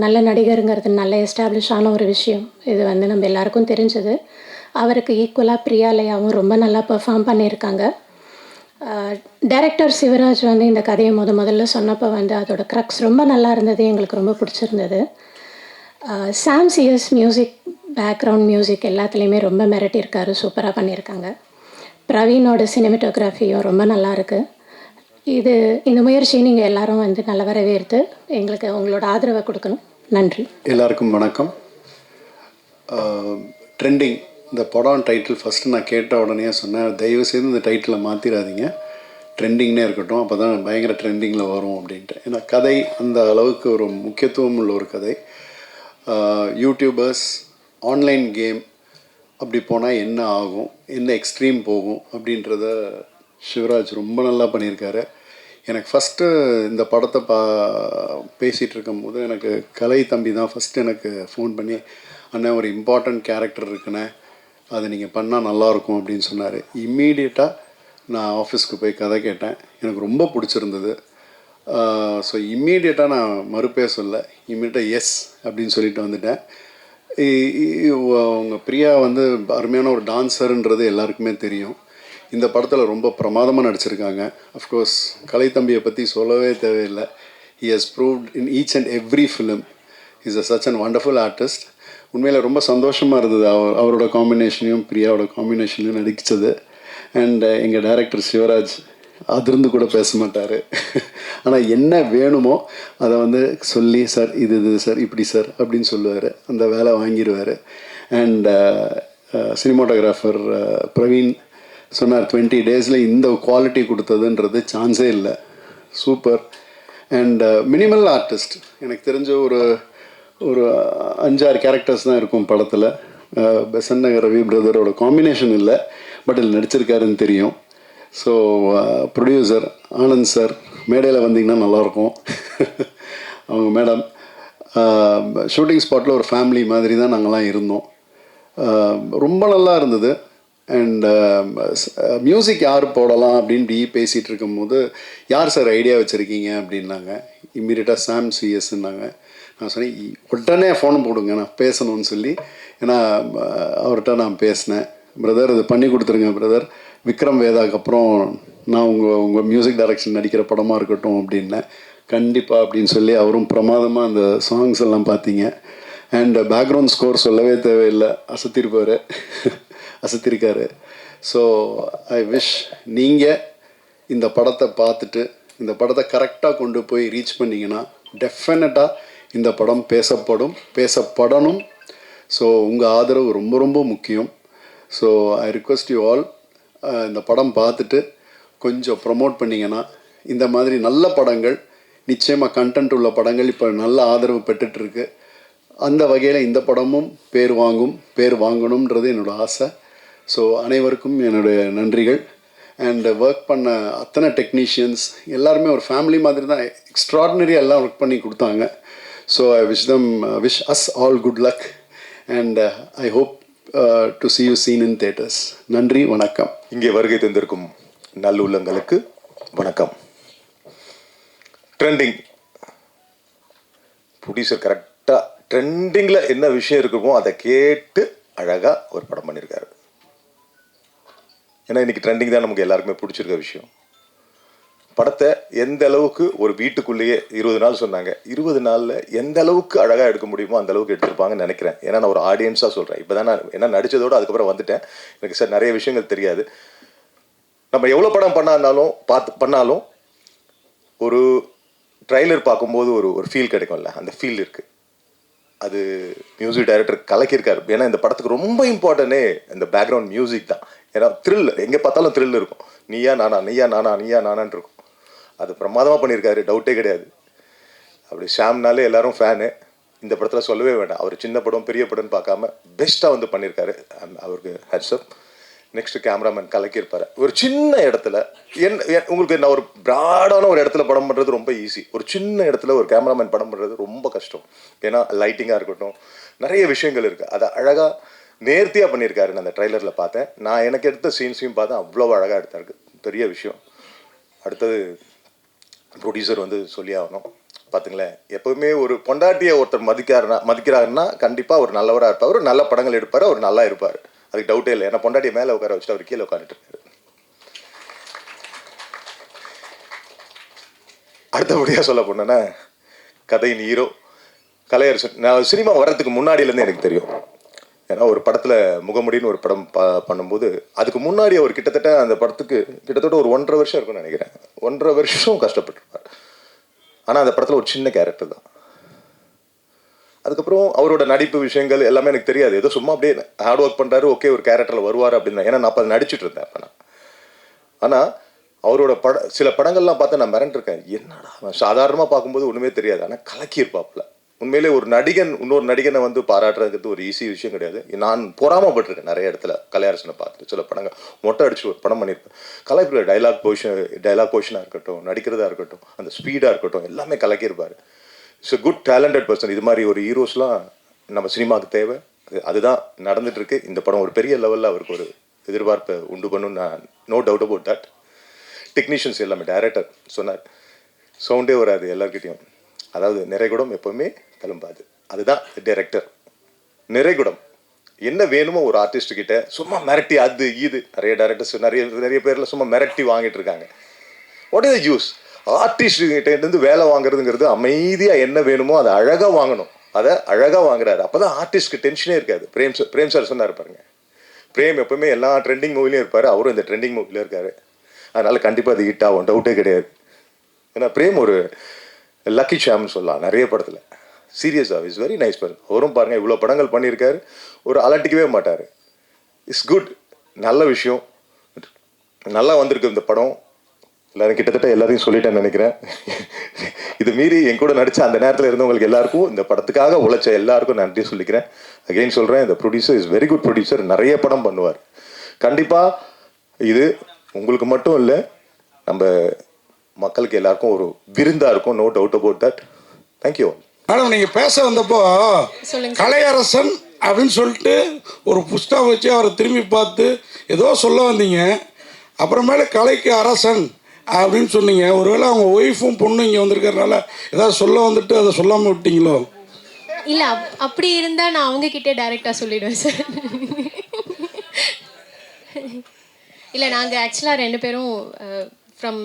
நல்ல நடிகருங்கிறது நல்ல எஸ்டாப்ளிஷ் ஆன ஒரு விஷயம். இது வந்து நம்ம எல்லாருக்கும் தெரிஞ்சது. அவருக்கு ஈக்குவலாக பிரியாலயாவும் ரொம்ப நல்லா பெர்ஃபார்ம் பண்ணியிருக்காங்க. டைரக்டர் சிவராஜ் வந்து இந்த கதையை முதல்ல சொன்னப்போ வந்து அதோட க்ரக்ஸ் ரொம்ப நல்லா இருந்தது, எங்களுக்கு ரொம்ப பிடிச்சிருந்தது. சாம் சிஎஸ் மியூசிக், பேக்ரவுண்ட் மியூசிக் எல்லாத்துலேயுமே ரொம்ப மிரட்டியிருக்காரு, சூப்பராக பண்ணியிருக்காங்க. பிரவீனோட சினிமட்டோகிராஃபியும் ரொம்ப நல்லா இருக்குது. இந்த முயற்சியை நீங்கள் எல்லாரும் வந்து நல்ல வரவேற்று எங்களுக்கு உங்களோட ஆதரவை கொடுக்கணும். நன்றி. எல்லாருக்கும் வணக்கம். ட்ரெண்டிங் இந்த படம் டைட்டில் ஃபஸ்ட்டு நான் கேட்ட உடனே சொன்னேன், தயவுசெய்து இந்த டைட்டிலை மாற்றிடாதீங்க, ட்ரெண்டிங்னே இருக்கட்டும், அப்போ தான் பயங்கர ட்ரெண்டிங்கில் வரும் அப்படின்ட்டு. ஏன்னா கதை அந்த அளவுக்கு ஒரு முக்கியத்துவம் உள்ள ஒரு கதை. யூடியூபர்ஸ், ஆன்லைன் கேம் அப்படி போனால் என்ன ஆகும், என்ன எக்ஸ்ட்ரீம் போகும் அப்படின்றத சிவராஜ் ரொம்ப நல்லா பண்ணியிருக்காரு. எனக்கு ஃபஸ்ட்டு இந்த படத்தை பேசிகிட்டு இருக்கும்போது எனக்கு கலை தம்பி தான் ஃபஸ்ட்டு எனக்கு ஃபோன் பண்ணி, அண்ணன் ஒரு இம்பார்ட்டண்ட் கேரக்டர் இருக்குண்ணே, அதை நீங்கள் பண்ணால் நல்லாயிருக்கும் அப்படின்னு சொன்னார். இம்மீடியட்டாக நான் ஆஃபீஸ்க்கு போய் கதை கேட்டேன். எனக்கு ரொம்ப பிடிச்சிருந்தது. ஸோ இம்மீடியட்டாக நான் மறுப்பே சொல்ல, இம்மீடியட்டாக எஸ் அப்படின்னு சொல்லிட்டு வந்துட்டேன். அவங்க பிரியா வந்து அருமையான ஒரு டான்ஸருன்றது எல்லாருக்குமே தெரியும். இந்த படத்தில் ரொம்ப பிரமாதமாக நடிச்சிருக்காங்க. அஃப்கோர்ஸ் கலைத்தம்பியை பற்றி சொல்லவே தேவையில்லை. He has proved in each and every film is such and wonderful artist. உண்மையில் ரொம்ப சந்தோஷமாக இருந்தது அவரோட காம்பினேஷனையும் பிரியாவோட காம்பினேஷனையும் நடிச்சது. அண்ட் எங்கள் டைரக்டர் சிவராஜ் அதிர்ந்து கூட பேச மாட்டார். ஆனால் என்ன வேணுமோ அதை வந்து சொல்லி, சார் இது சார் இப்படி சார் அப்படின்னு சொல்லுவார். அந்த வேலை வாங்கிடுவார். அண்ட் சினிமாட்டோகிராஃபர் பிரவீன் சொன்னார் 20 days இந்த குவாலிட்டி கொடுத்ததுன்றது சான்ஸே இல்லை. சூப்பர். அண்ட் மினிமல் ஆர்டிஸ்ட், எனக்கு தெரிஞ்ச ஒரு 5-6 கேரக்டர்ஸ் தான் இருக்கும் படத்தில். பெசன் நகர் ரவி பிரதரோட காம்பினேஷன் இல்லை, பட் இதில் நடிச்சிருக்காருன்னு தெரியும். ஸோ ப்ரொடியூசர் ஆனந்த் சார், மேடையில் வந்தீங்கன்னா நல்லாயிருக்கும். அவங்க மேடம், ஷூட்டிங் ஸ்பாட்டில் ஒரு ஃபேமிலி மாதிரி தான் நாங்கள்லாம் இருந்தோம். ரொம்ப நல்லா இருந்தது. அண்ட் மியூசிக் யார் போடலாம் அப்படின்னு பேசிகிட்டு இருக்கும்போது, யார் சார் ஐடியா வச்சுருக்கீங்க அப்படின்னாங்க. இம்மீடியட்டாக சாம் சிஎஸ்ன்னாங்க. நான் சொன்னேன், உடனே ஃபோன் போடுங்க, நான் பேசணும்னு சொல்லி. ஏன்னா அவர்கிட்ட நான் பேசினேன். பிரதர் இது பண்ணி கொடுத்துருங்க பிரதர், விக்ரம் வேதாக்கு அப்புறம் நான் உங்கள் மியூசிக் டைரக்ஷன் நடிக்கிற படமாக இருக்கட்டும் அப்படின்னேன். கண்டிப்பாக அப்படின்னு சொல்லி அவரும் பிரமாதமாக அந்த சாங்ஸ் எல்லாம் பார்த்தீங்க. அண்ட் பேக்ரவுண்ட் ஸ்கோர் சொல்லவே தேவையில்லை, அசத்திருக்காரு. ஸோ ஐ விஷ் நீங்கள் இந்த படத்தை பார்த்துட்டு இந்த படத்தை கரெக்டாக கொண்டு போய் ரீச் பண்ணிங்கன்னா டெஃபினட்டாக இந்த படம் பேசப்படணும். ஸோ உங்கள் ஆதரவு ரொம்ப ரொம்ப முக்கியம். So I request you all, இந்த படம் பார்த்துட்டு கொஞ்சம் ப்ரமோட் பண்ணிங்கன்னா, இந்த மாதிரி நல்ல படங்கள், நிச்சயமாக கண்டென்ட் உள்ள படங்கள் இப்போ நல்ல ஆதரவு பெற்றுட்ருக்கு. அந்த வகையில் இந்த படமும் பேர் வாங்கணுன்றது என்னோடய ஆசை. ஸோ அனைவருக்கும் என்னுடைய நன்றிகள். அண்ட் ஒர்க் பண்ண அத்தனை டெக்னீஷியன்ஸ் எல்லாருமே ஒரு ஃபேமிலி மாதிரி தான், எக்ஸ்ட்ராடினரியாக எல்லாம் ஒர்க் பண்ணி கொடுத்தாங்க. So I wish as all good luck. And I hope to see you seen in theaters. நன்றி, வணக்கம். இங்கே வருகை தந்திருக்கும் நல்லுள்ளங்களுக்கு வணக்கம். ட்ரெண்டிங் ப்ரொடியூசர் கரெக்டாக ட்ரெண்டிங்கில் என்ன விஷயம் இருக்குமோ அதை கேட்டு அழகாக ஒரு படம் பண்ணியிருக்காரு. ஏன்னா இன்றைக்கி ட்ரெண்டிங் தான் நமக்கு எல்லாருக்குமே பிடிச்சிருக்க விஷயம். படத்தை எந்த அளவுக்கு ஒரு வீட்டுக்குள்ளேயே 20 நாள் சொன்னாங்க, 20 நாளில் எந்த அளவுக்கு அழகாக எடுக்க முடியுமோ அந்த அளவுக்கு எடுத்துருப்பாங்கன்னு நினைக்கிறேன். ஏன்னா நான் ஒரு ஆடியன்ஸாக சொல்கிறேன். இப்போ தான் நான் என்ன நடித்ததோடு அதுக்கப்புறம் வந்துட்டேன். எனக்கு சார் நிறைய விஷயங்கள் தெரியாது. நம்ம எவ்வளோ படம் பண்ணாலும் ஒரு ட்ரைலர் பார்க்கும்போது ஒரு ஃபீல் கிடைக்கும்ல, அந்த ஃபீல் இருக்குது. அது மியூசிக் டைரக்டர் கலக்கியிருக்காரு. ஏன்னா இந்த படத்துக்கு ரொம்ப இம்பார்ட்டனே இந்த பேக்ரவுண்ட் மியூசிக் தான். ஏன்னா த்ரில், எங்கே பார்த்தாலும் த்ரில் இருக்கும். நீயா நானான்னு இருக்கும். அது பிரமாதமாக பண்ணியிருக்காரு, டவுட்டே கிடையாது. அப்படி ஷாம்னாலே எல்லாரும் ஃபேனு. இந்த படத்தில் சொல்லவே வேண்டாம். அவர் சின்ன படம் பெரிய படம்னு பார்க்காம பெஸ்ட்டாக வந்து பண்ணியிருக்காரு. அவருக்கு ஹேட்ஸ்அப். Next cameraman கலக்கியிருப்பார். ஒரு சின்ன இடத்துல உங்களுக்கு நான் ஒரு ப்ராடான ஒரு இடத்துல படம் பண்ணுறது ரொம்ப ஈஸி. ஒரு சின்ன இடத்துல ஒரு கேமராமேன் படம் பண்ணுறது ரொம்ப கஷ்டம். ஏன்னா லைட்டிங்காக இருக்கட்டும், நிறைய விஷயங்கள் இருக்குது. அதை அழகாக நேர்த்தியாக பண்ணியிருக்காரு. நான் அந்த ட்ரைலரில் பார்த்தேன். நான் எனக்கு எடுத்த சீன்ஸையும் பார்த்தேன். அவ்வளோ அழகாக எடுத்தாருக்கு. பெரிய விஷயம். அடுத்தது ப்ரொடியூசர் வந்து சொல்லி ஆகணும். பார்த்துங்களேன், எப்போவுமே ஒரு பொண்டாட்டியை ஒருத்தர் மதிக்கிறாருன்னா கண்டிப்பாக ஒரு நல்லவராக இருப்பார், ஒரு நல்ல படங்கள் எடுப்பார், அவர் நல்லா இருப்பார். அதுக்கு டவுட்டே இல்லை. ஏன்னா பொண்டாட்டியை மேலே உட்கார வச்சுட்டு அவர் கீழே உட்காந்துட்டு இருக்காரு. அடுத்தபடியாக சொல்ல போனேன்னா, கதையின் ஹீரோ கலையரசன். நான் சினிமா வர்றதுக்கு முன்னாடியிலேருந்து எனக்கு தெரியும். ஏன்னா ஒரு படத்தில் முகமுடின்னு ஒரு படம் பண்ணும்போது அதுக்கு முன்னாடி அவர் கிட்டத்தட்ட அந்த படத்துக்கு ஒரு 1.5 வருஷம் இருக்கும்னு நினைக்கிறேன். 1.5 வருஷம் கஷ்டப்பட்டுருப்பார். ஆனால் அந்த படத்தில் ஒரு சின்ன கேரக்டர் தான். அதுக்கப்புறம் அவரோட நடிப்பு விஷயங்கள் எல்லாமே எனக்கு தெரியாது. ஏதோ சும்மா அப்படியே ஹார்ட் ஒர்க் பண்ணுறாரு, ஓகே ஒரு கேரக்டரில் வருவார் அப்படின்னு. ஏன்னா நான் அப்போ நடிச்சுட்டு இருந்தேன் அப்போ நான். ஆனால் அவரோட சில படங்கள்லாம் பார்த்து நான் மிரண்டிருக்கேன். என்னடா சாதாரணமாக பார்க்கும்போது ஒன்றுமே தெரியாது, ஆனால் கலக்கியிருப்பாப்புல. உண்மையிலே ஒரு நடிகன் இன்னொரு நடிகனை வந்து பாராட்டுறதுக்கு ஒரு ஈஸி விஷயம் கிடையாது. நான் பொறாமப்பட்டிருக்கேன் நிறைய இடத்துல கலையரசனை பார்த்துட்டு. சில படங்கள் மொட்டை அடிச்சு ஒரு படம் பண்ணியிருப்பேன். கலைப்புல டைலாக் பொசிஷனாக இருக்கட்டும், நடிக்கிறதா இருக்கட்டும், அந்த ஸ்பீடாக இருக்கட்டும், எல்லாமே கலக்கியிருப்பார். It's a good talented person. இது மாதிரி ஒரு ஹீரோஸ்லாம் நம்ம சினிமாவுக்கு தேவை. அதுதான் நடந்துட்டு இருக்கு. இந்த படம் ஒரு பெரிய லெவலில் அவருக்கு ஒரு எதிர்பார்ப்பை உண்டு பண்ணும். நான் no doubt about that. Technicians எல்லாமே, டைரக்டர் சொன்னார், சவுண்டே வராது எல்லாருக்கிட்டையும். அதாவது நிறைகுடம் எப்போவுமே கிளம்பாது. அதுதான் டைரக்டர். நிறைகுடம் என்ன வேணுமோ ஒரு ஆர்டிஸ்ட் கிட்ட சும்மா மிரட்டி அது இது நிறைய டைரக்டர்ஸ் நிறைய பேரில் சும்மா மிரட்டி வாங்கிட்டு இருக்காங்க. What is the use? Artist கிட்ட இருந்து வேலை வாங்குறதுங்கிறது அமைதியாக என்ன வேணுமோ அதை அழகாக வாங்கணும். அதை அழகாக வாங்குறாரு. அப்போ தான் ஆர்டிஸ்ட்க்கு டென்ஷனே இருக்காது. பிரேம் சார் சொன்னார் பாருங்க, பிரேம் எப்பவுமே எல்லா ட்ரெண்டிங் மூவிலையும் இருப்பார், அவரும் இந்த ட்ரெண்டிங் மூவில இருக்காரு. அதனால கண்டிப்பாக அது ஹிட் ஆகும், டவுட்டே கிடையாது. ஏன்னா பிரேம் ஒரு லக்கி சாம்னு சொல்லலாம் நிறைய படத்தில். சீரியஸாக இஸ் வெரி நைஸ் பர்சன். அவரும் பாருங்கள் இவ்வளோ படங்கள் பண்ணியிருக்காரு, ஒரு அலட்டிக்கவே மாட்டார். இட்ஸ் குட், நல்ல விஷயம், நல்லா வந்திருக்கு இந்த படம். எல்லாரும் கிட்டத்தட்ட எல்லாத்தையும் சொல்லிட்டேன்னு நினைக்கிறேன். இது மீறி என் கூட நடித்த அந்த நேரத்தில் இருந்தவங்களுக்கு எல்லாருக்கும், இந்த படத்துக்காக உழைச்ச எல்லாருக்கும் நன்றி சொல்லிக்கிறேன். அகெயின் சொல்கிறேன், இந்த producer is very good producer, நிறைய படம் பண்ணுவார். கண்டிப்பாக இது உங்களுக்கு மட்டும் இல்லை, நம்ம மக்களுக்கு எல்லாருக்கும் ஒரு விருந்தாக இருக்கும். No doubt about that. Thank you. Madam, நீங்கள் பேச வந்தப்போ சொல்லுங்க. கலையரசன் அப்படின்னு சொல்லிட்டு ஒரு புஸ்தகம் வச்சு அவரை திரும்பி பார்த்து ஏதோ சொல்ல வந்தீங்க. அப்புறமேல கலைக்கு அரசன் அப்படின்னு சொன்னீங்க. ஒருவேளை அவங்க ஒய்ஃபும் பொண்ணும் இங்கே வந்திருக்கறனால ஏதாவது சொல்ல வந்துட்டு அதை சொல்லாமல் விட்டீங்களோ? இல்லை, அப்படி இருந்தால் நான் அவங்கக்கிட்டே டைரெக்டாக சொல்லிடுவேன் சார். இல்லை, நாங்கள் ஆக்சுவலாக 2 பேரும் ஃப்ரம்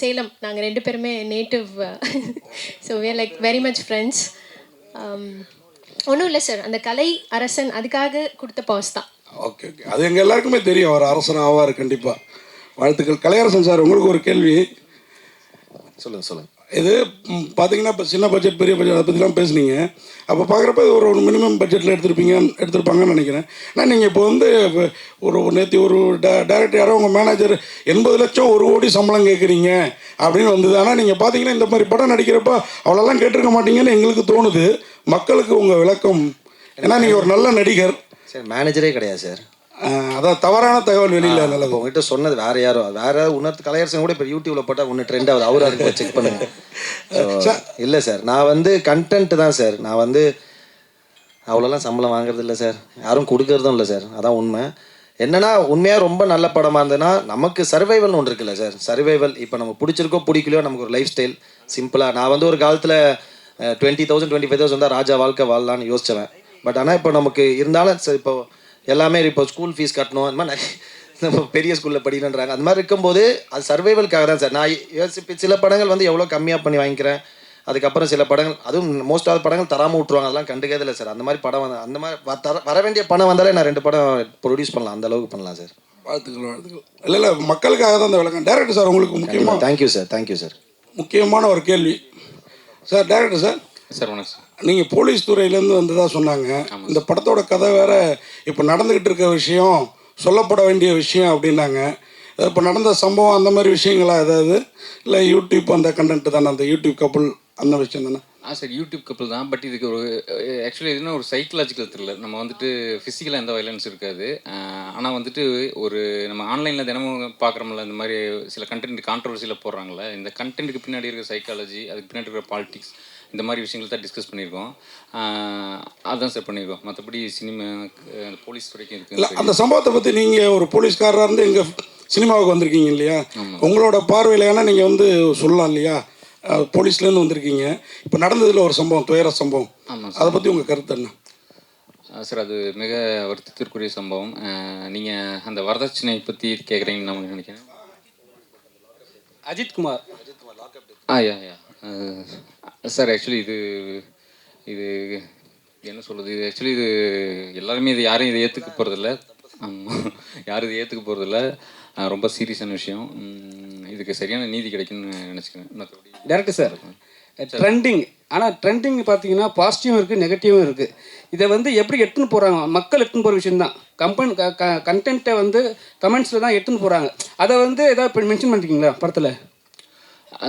சேலம். நாங்கள் 2 பேருமே native. So we are like very much friends. ஒன்றும் இல்லை சார், அந்த கலை அரசன் அதுக்காக கொடுத்த பாஸ் தான். ஓகே ஓகே, அது எங்கள் எல்லாருக்குமே தெரியும். அவர் அரசன் ஆவார் கண்டிப்பாக. வாழ்த்துக்கள். கலையரசன் சார், உங்களுக்கு ஒரு கேள்வி. சொல்லுங்கள். இது பார்த்தீங்கன்னா இப்போ சின்ன பட்ஜெட் பெரிய பட்ஜெட் அதை பற்றிலாம் பேசுனீங்க. அப்போ பார்க்குறப்ப இது ஒரு மினிமம் பட்ஜெட்டில் எடுத்திருப்பாங்கன்னு நினைக்கிறேன். ஆனால் நீங்கள் இப்போ வந்து ஒரு நேற்று ஒரு டைரக்டர் யாரோ உங்கள் மேனேஜர் 80 லட்சம் 1 கோடி சம்பளம் கேட்குறீங்க அப்படின்னு வந்தது. ஆனால் நீங்கள் பார்த்தீங்கன்னா இந்த மாதிரி படம் நடிக்கிறப்ப அவ்வளோலாம் கேட்டிருக்க மாட்டீங்கன்னு எங்களுக்கு தோணுது. மக்களுக்கு உங்கள் விளக்கம், ஏன்னா நீங்கள் ஒரு நல்ல நடிகர். சார் மேனேஜரே கிடையாது சார். அதான் தவறான தகவல் வெளியில் நல்லது. உங்ககிட்ட சொன்னது வேற யாரோ, வேற உணர்த்து கலையரசன் கூட இப்போ யூடியூப்ல போட்டால் ஒன்று ட்ரெண்ட் ஆகுது, அவராக இருக்கு, செக் பண்ணுங்க. இல்லை சார், நான் வந்து கண்டென்ட் தான் சார். நான் வந்து அவ்வளோலாம் சம்பளம் வாங்குறது இல்லை சார், யாரும் கொடுக்கறதும் இல்லை சார். அதான் உண்மை. என்னன்னா உண்மையாக ரொம்ப நல்ல படமாக இருந்ததுன்னா நமக்கு சர்வைவல்னு ஒன்று இருக்குல்ல சார். சர்வைவல் இப்போ நம்ம பிடிச்சிருக்கோ பிடிக்கலையோ நமக்கு ஒரு லைஃப் ஸ்டைல் சிம்பிளாக. நான் வந்து ஒரு காலத்தில் 20,000 25,000 வந்தால் ராஜா வாழ்க்கை வாழலான்னு யோசிச்சவன். பட் ஆனால் இப்போ நமக்கு இருந்தாலும் சார், இப்போ எல்லாமே இப்போ ஸ்கூல் ஃபீஸ் கட்டணும், அந்த மாதிரி நம்ம பெரிய ஸ்கூலில் படிக்கணுன்றாங்க. அந்த மாதிரி இருக்கும்போது அது சர்வைவலுக்காக தான் சார். நான் யோசிப்பேன், சில படங்கள் வந்து எவ்வளோ கம்மியாக பண்ணி வாங்கிக்கிறேன், அதுக்கப்புறம் சில படங்கள், அதுவும் மோஸ்ட் ஆஃப் படங்கள் தராமல் விட்ருவாங்க, அதெல்லாம் கண்டுக்கிறதே இல்லை சார். அந்த மாதிரி படம் வந்து அந்த மாதிரி வர வேண்டிய பணம் வந்தாலே நான் 2 படம் ப்ரொடியூஸ் பண்ணலாம், அந்த அளவுக்கு பண்ணலாம் சார். வாழ்த்துக்கள். இல்லை மக்களுக்காக தான் அந்த விளக்கம். டைரக்டர் சார், உங்களுக்கு முக்கியமாக தேங்க்யூ சார். முக்கியமான ஒரு கேள்வி சார். டைரக்டர் சார், வணக்கம் சார். நீங்கள் போலீஸ் துறையிலேருந்து வந்ததாக சொன்னாங்க. இந்த படத்தோட கதை வேறு இப்போ நடந்துக்கிட்டு இருக்க விஷயம், சொல்லப்பட வேண்டிய விஷயம் அப்படின்னாங்க. இப்போ நடந்த சம்பவம் அந்த மாதிரி விஷயங்களா ஏதாவது, இல்லை யூடியூப் அந்த கண்டென்ட் தானே, அந்த யூடியூப் கப்புள் அந்த விஷயம் தானே? சார் யூடியூப் கப்புள் தான். பட் இதுக்கு ஒரு ஆக்சுவலி எதுனா ஒரு சைக்கலாஜிக்கல் த்ரில்லர். நம்ம வந்துட்டு ஃபிசிக்கலாக எந்த வயலன்ஸ் இருக்காது. ஆனால் வந்துட்டு ஒரு நம்ம ஆன்லைனில் தினமும் பார்க்குறோம்ல, இந்த மாதிரி சில கண்டென்ட் கான்ட்ரவர்சியில் போடுறாங்களே, இந்த கண்டென்ட்டுக்கு பின்னாடி இருக்கிற சைக்காலஜி, அதுக்கு பின்னாடி இருக்கிற பாலிடிக்ஸ், இந்த மாதிரி விஷயங்கள் தான் டிஸ்கஸ் பண்ணியிருக்கோம். அதுதான் சார் பண்ணியிருக்கோம். மற்றபடி சினிமா போலீஸ் துறைக்கும் இருக்குது. இல்லை, அந்த சம்பவத்தை பற்றி நீங்கள் ஒரு போலீஸ்காரராக இருந்து எங்கள் சினிமாவுக்கு வந்திருக்கீங்க இல்லையா, உங்களோட பார்வையில் ஏன்னா நீங்கள் வந்து சொல்லலாம் இல்லையா, போலீஸ்லேருந்து வந்திருக்கீங்க. இப்போ நடந்ததில் ஒரு சம்பவம், துயர சம்பவம். ஆமாம் அதை பற்றி உங்கள் கருத்து என்ன? சார், அது மிக வருத்தத்திற்குரிய சம்பவம். நீங்கள் அந்த வரதட்சணை பற்றி கேட்குறீங்கன்னு நான் நினைக்கிறேன். அஜித்குமார். யா சார், ஆக்சுவலி இது என்ன சொல்கிறது, இது ஆக்சுவலி இது எல்லாருமே இது யாரும் இதை ஏற்றுக்க போகிறதில்ல. யாரும் இதை ஏற்றுக்க போகிறதில்ல. ரொம்ப சீரியஸான விஷயம். இதுக்கு சரியான நீதி கிடைக்குன்னு நினச்சிக்கிறேன். டேரக்டர் சார், ட்ரெண்டிங், ஆனால் ட்ரெண்டிங் பார்த்தீங்கன்னா பாசிட்டிவும் இருக்குது, நெகட்டிவும் இருக்குது. இதை வந்து எப்படி எடுத்துன்னு போகிறாங்க, மக்கள் எடுத்துன்னு போகிற விஷயந்தான். கண்டென்ட்டை வந்து கமெண்ட்ஸில் தான் எடுத்துன்னு போகிறாங்க. அதை வந்து எதாவது மென்ஷன் பண்ணிருக்கீங்களா படத்தில்?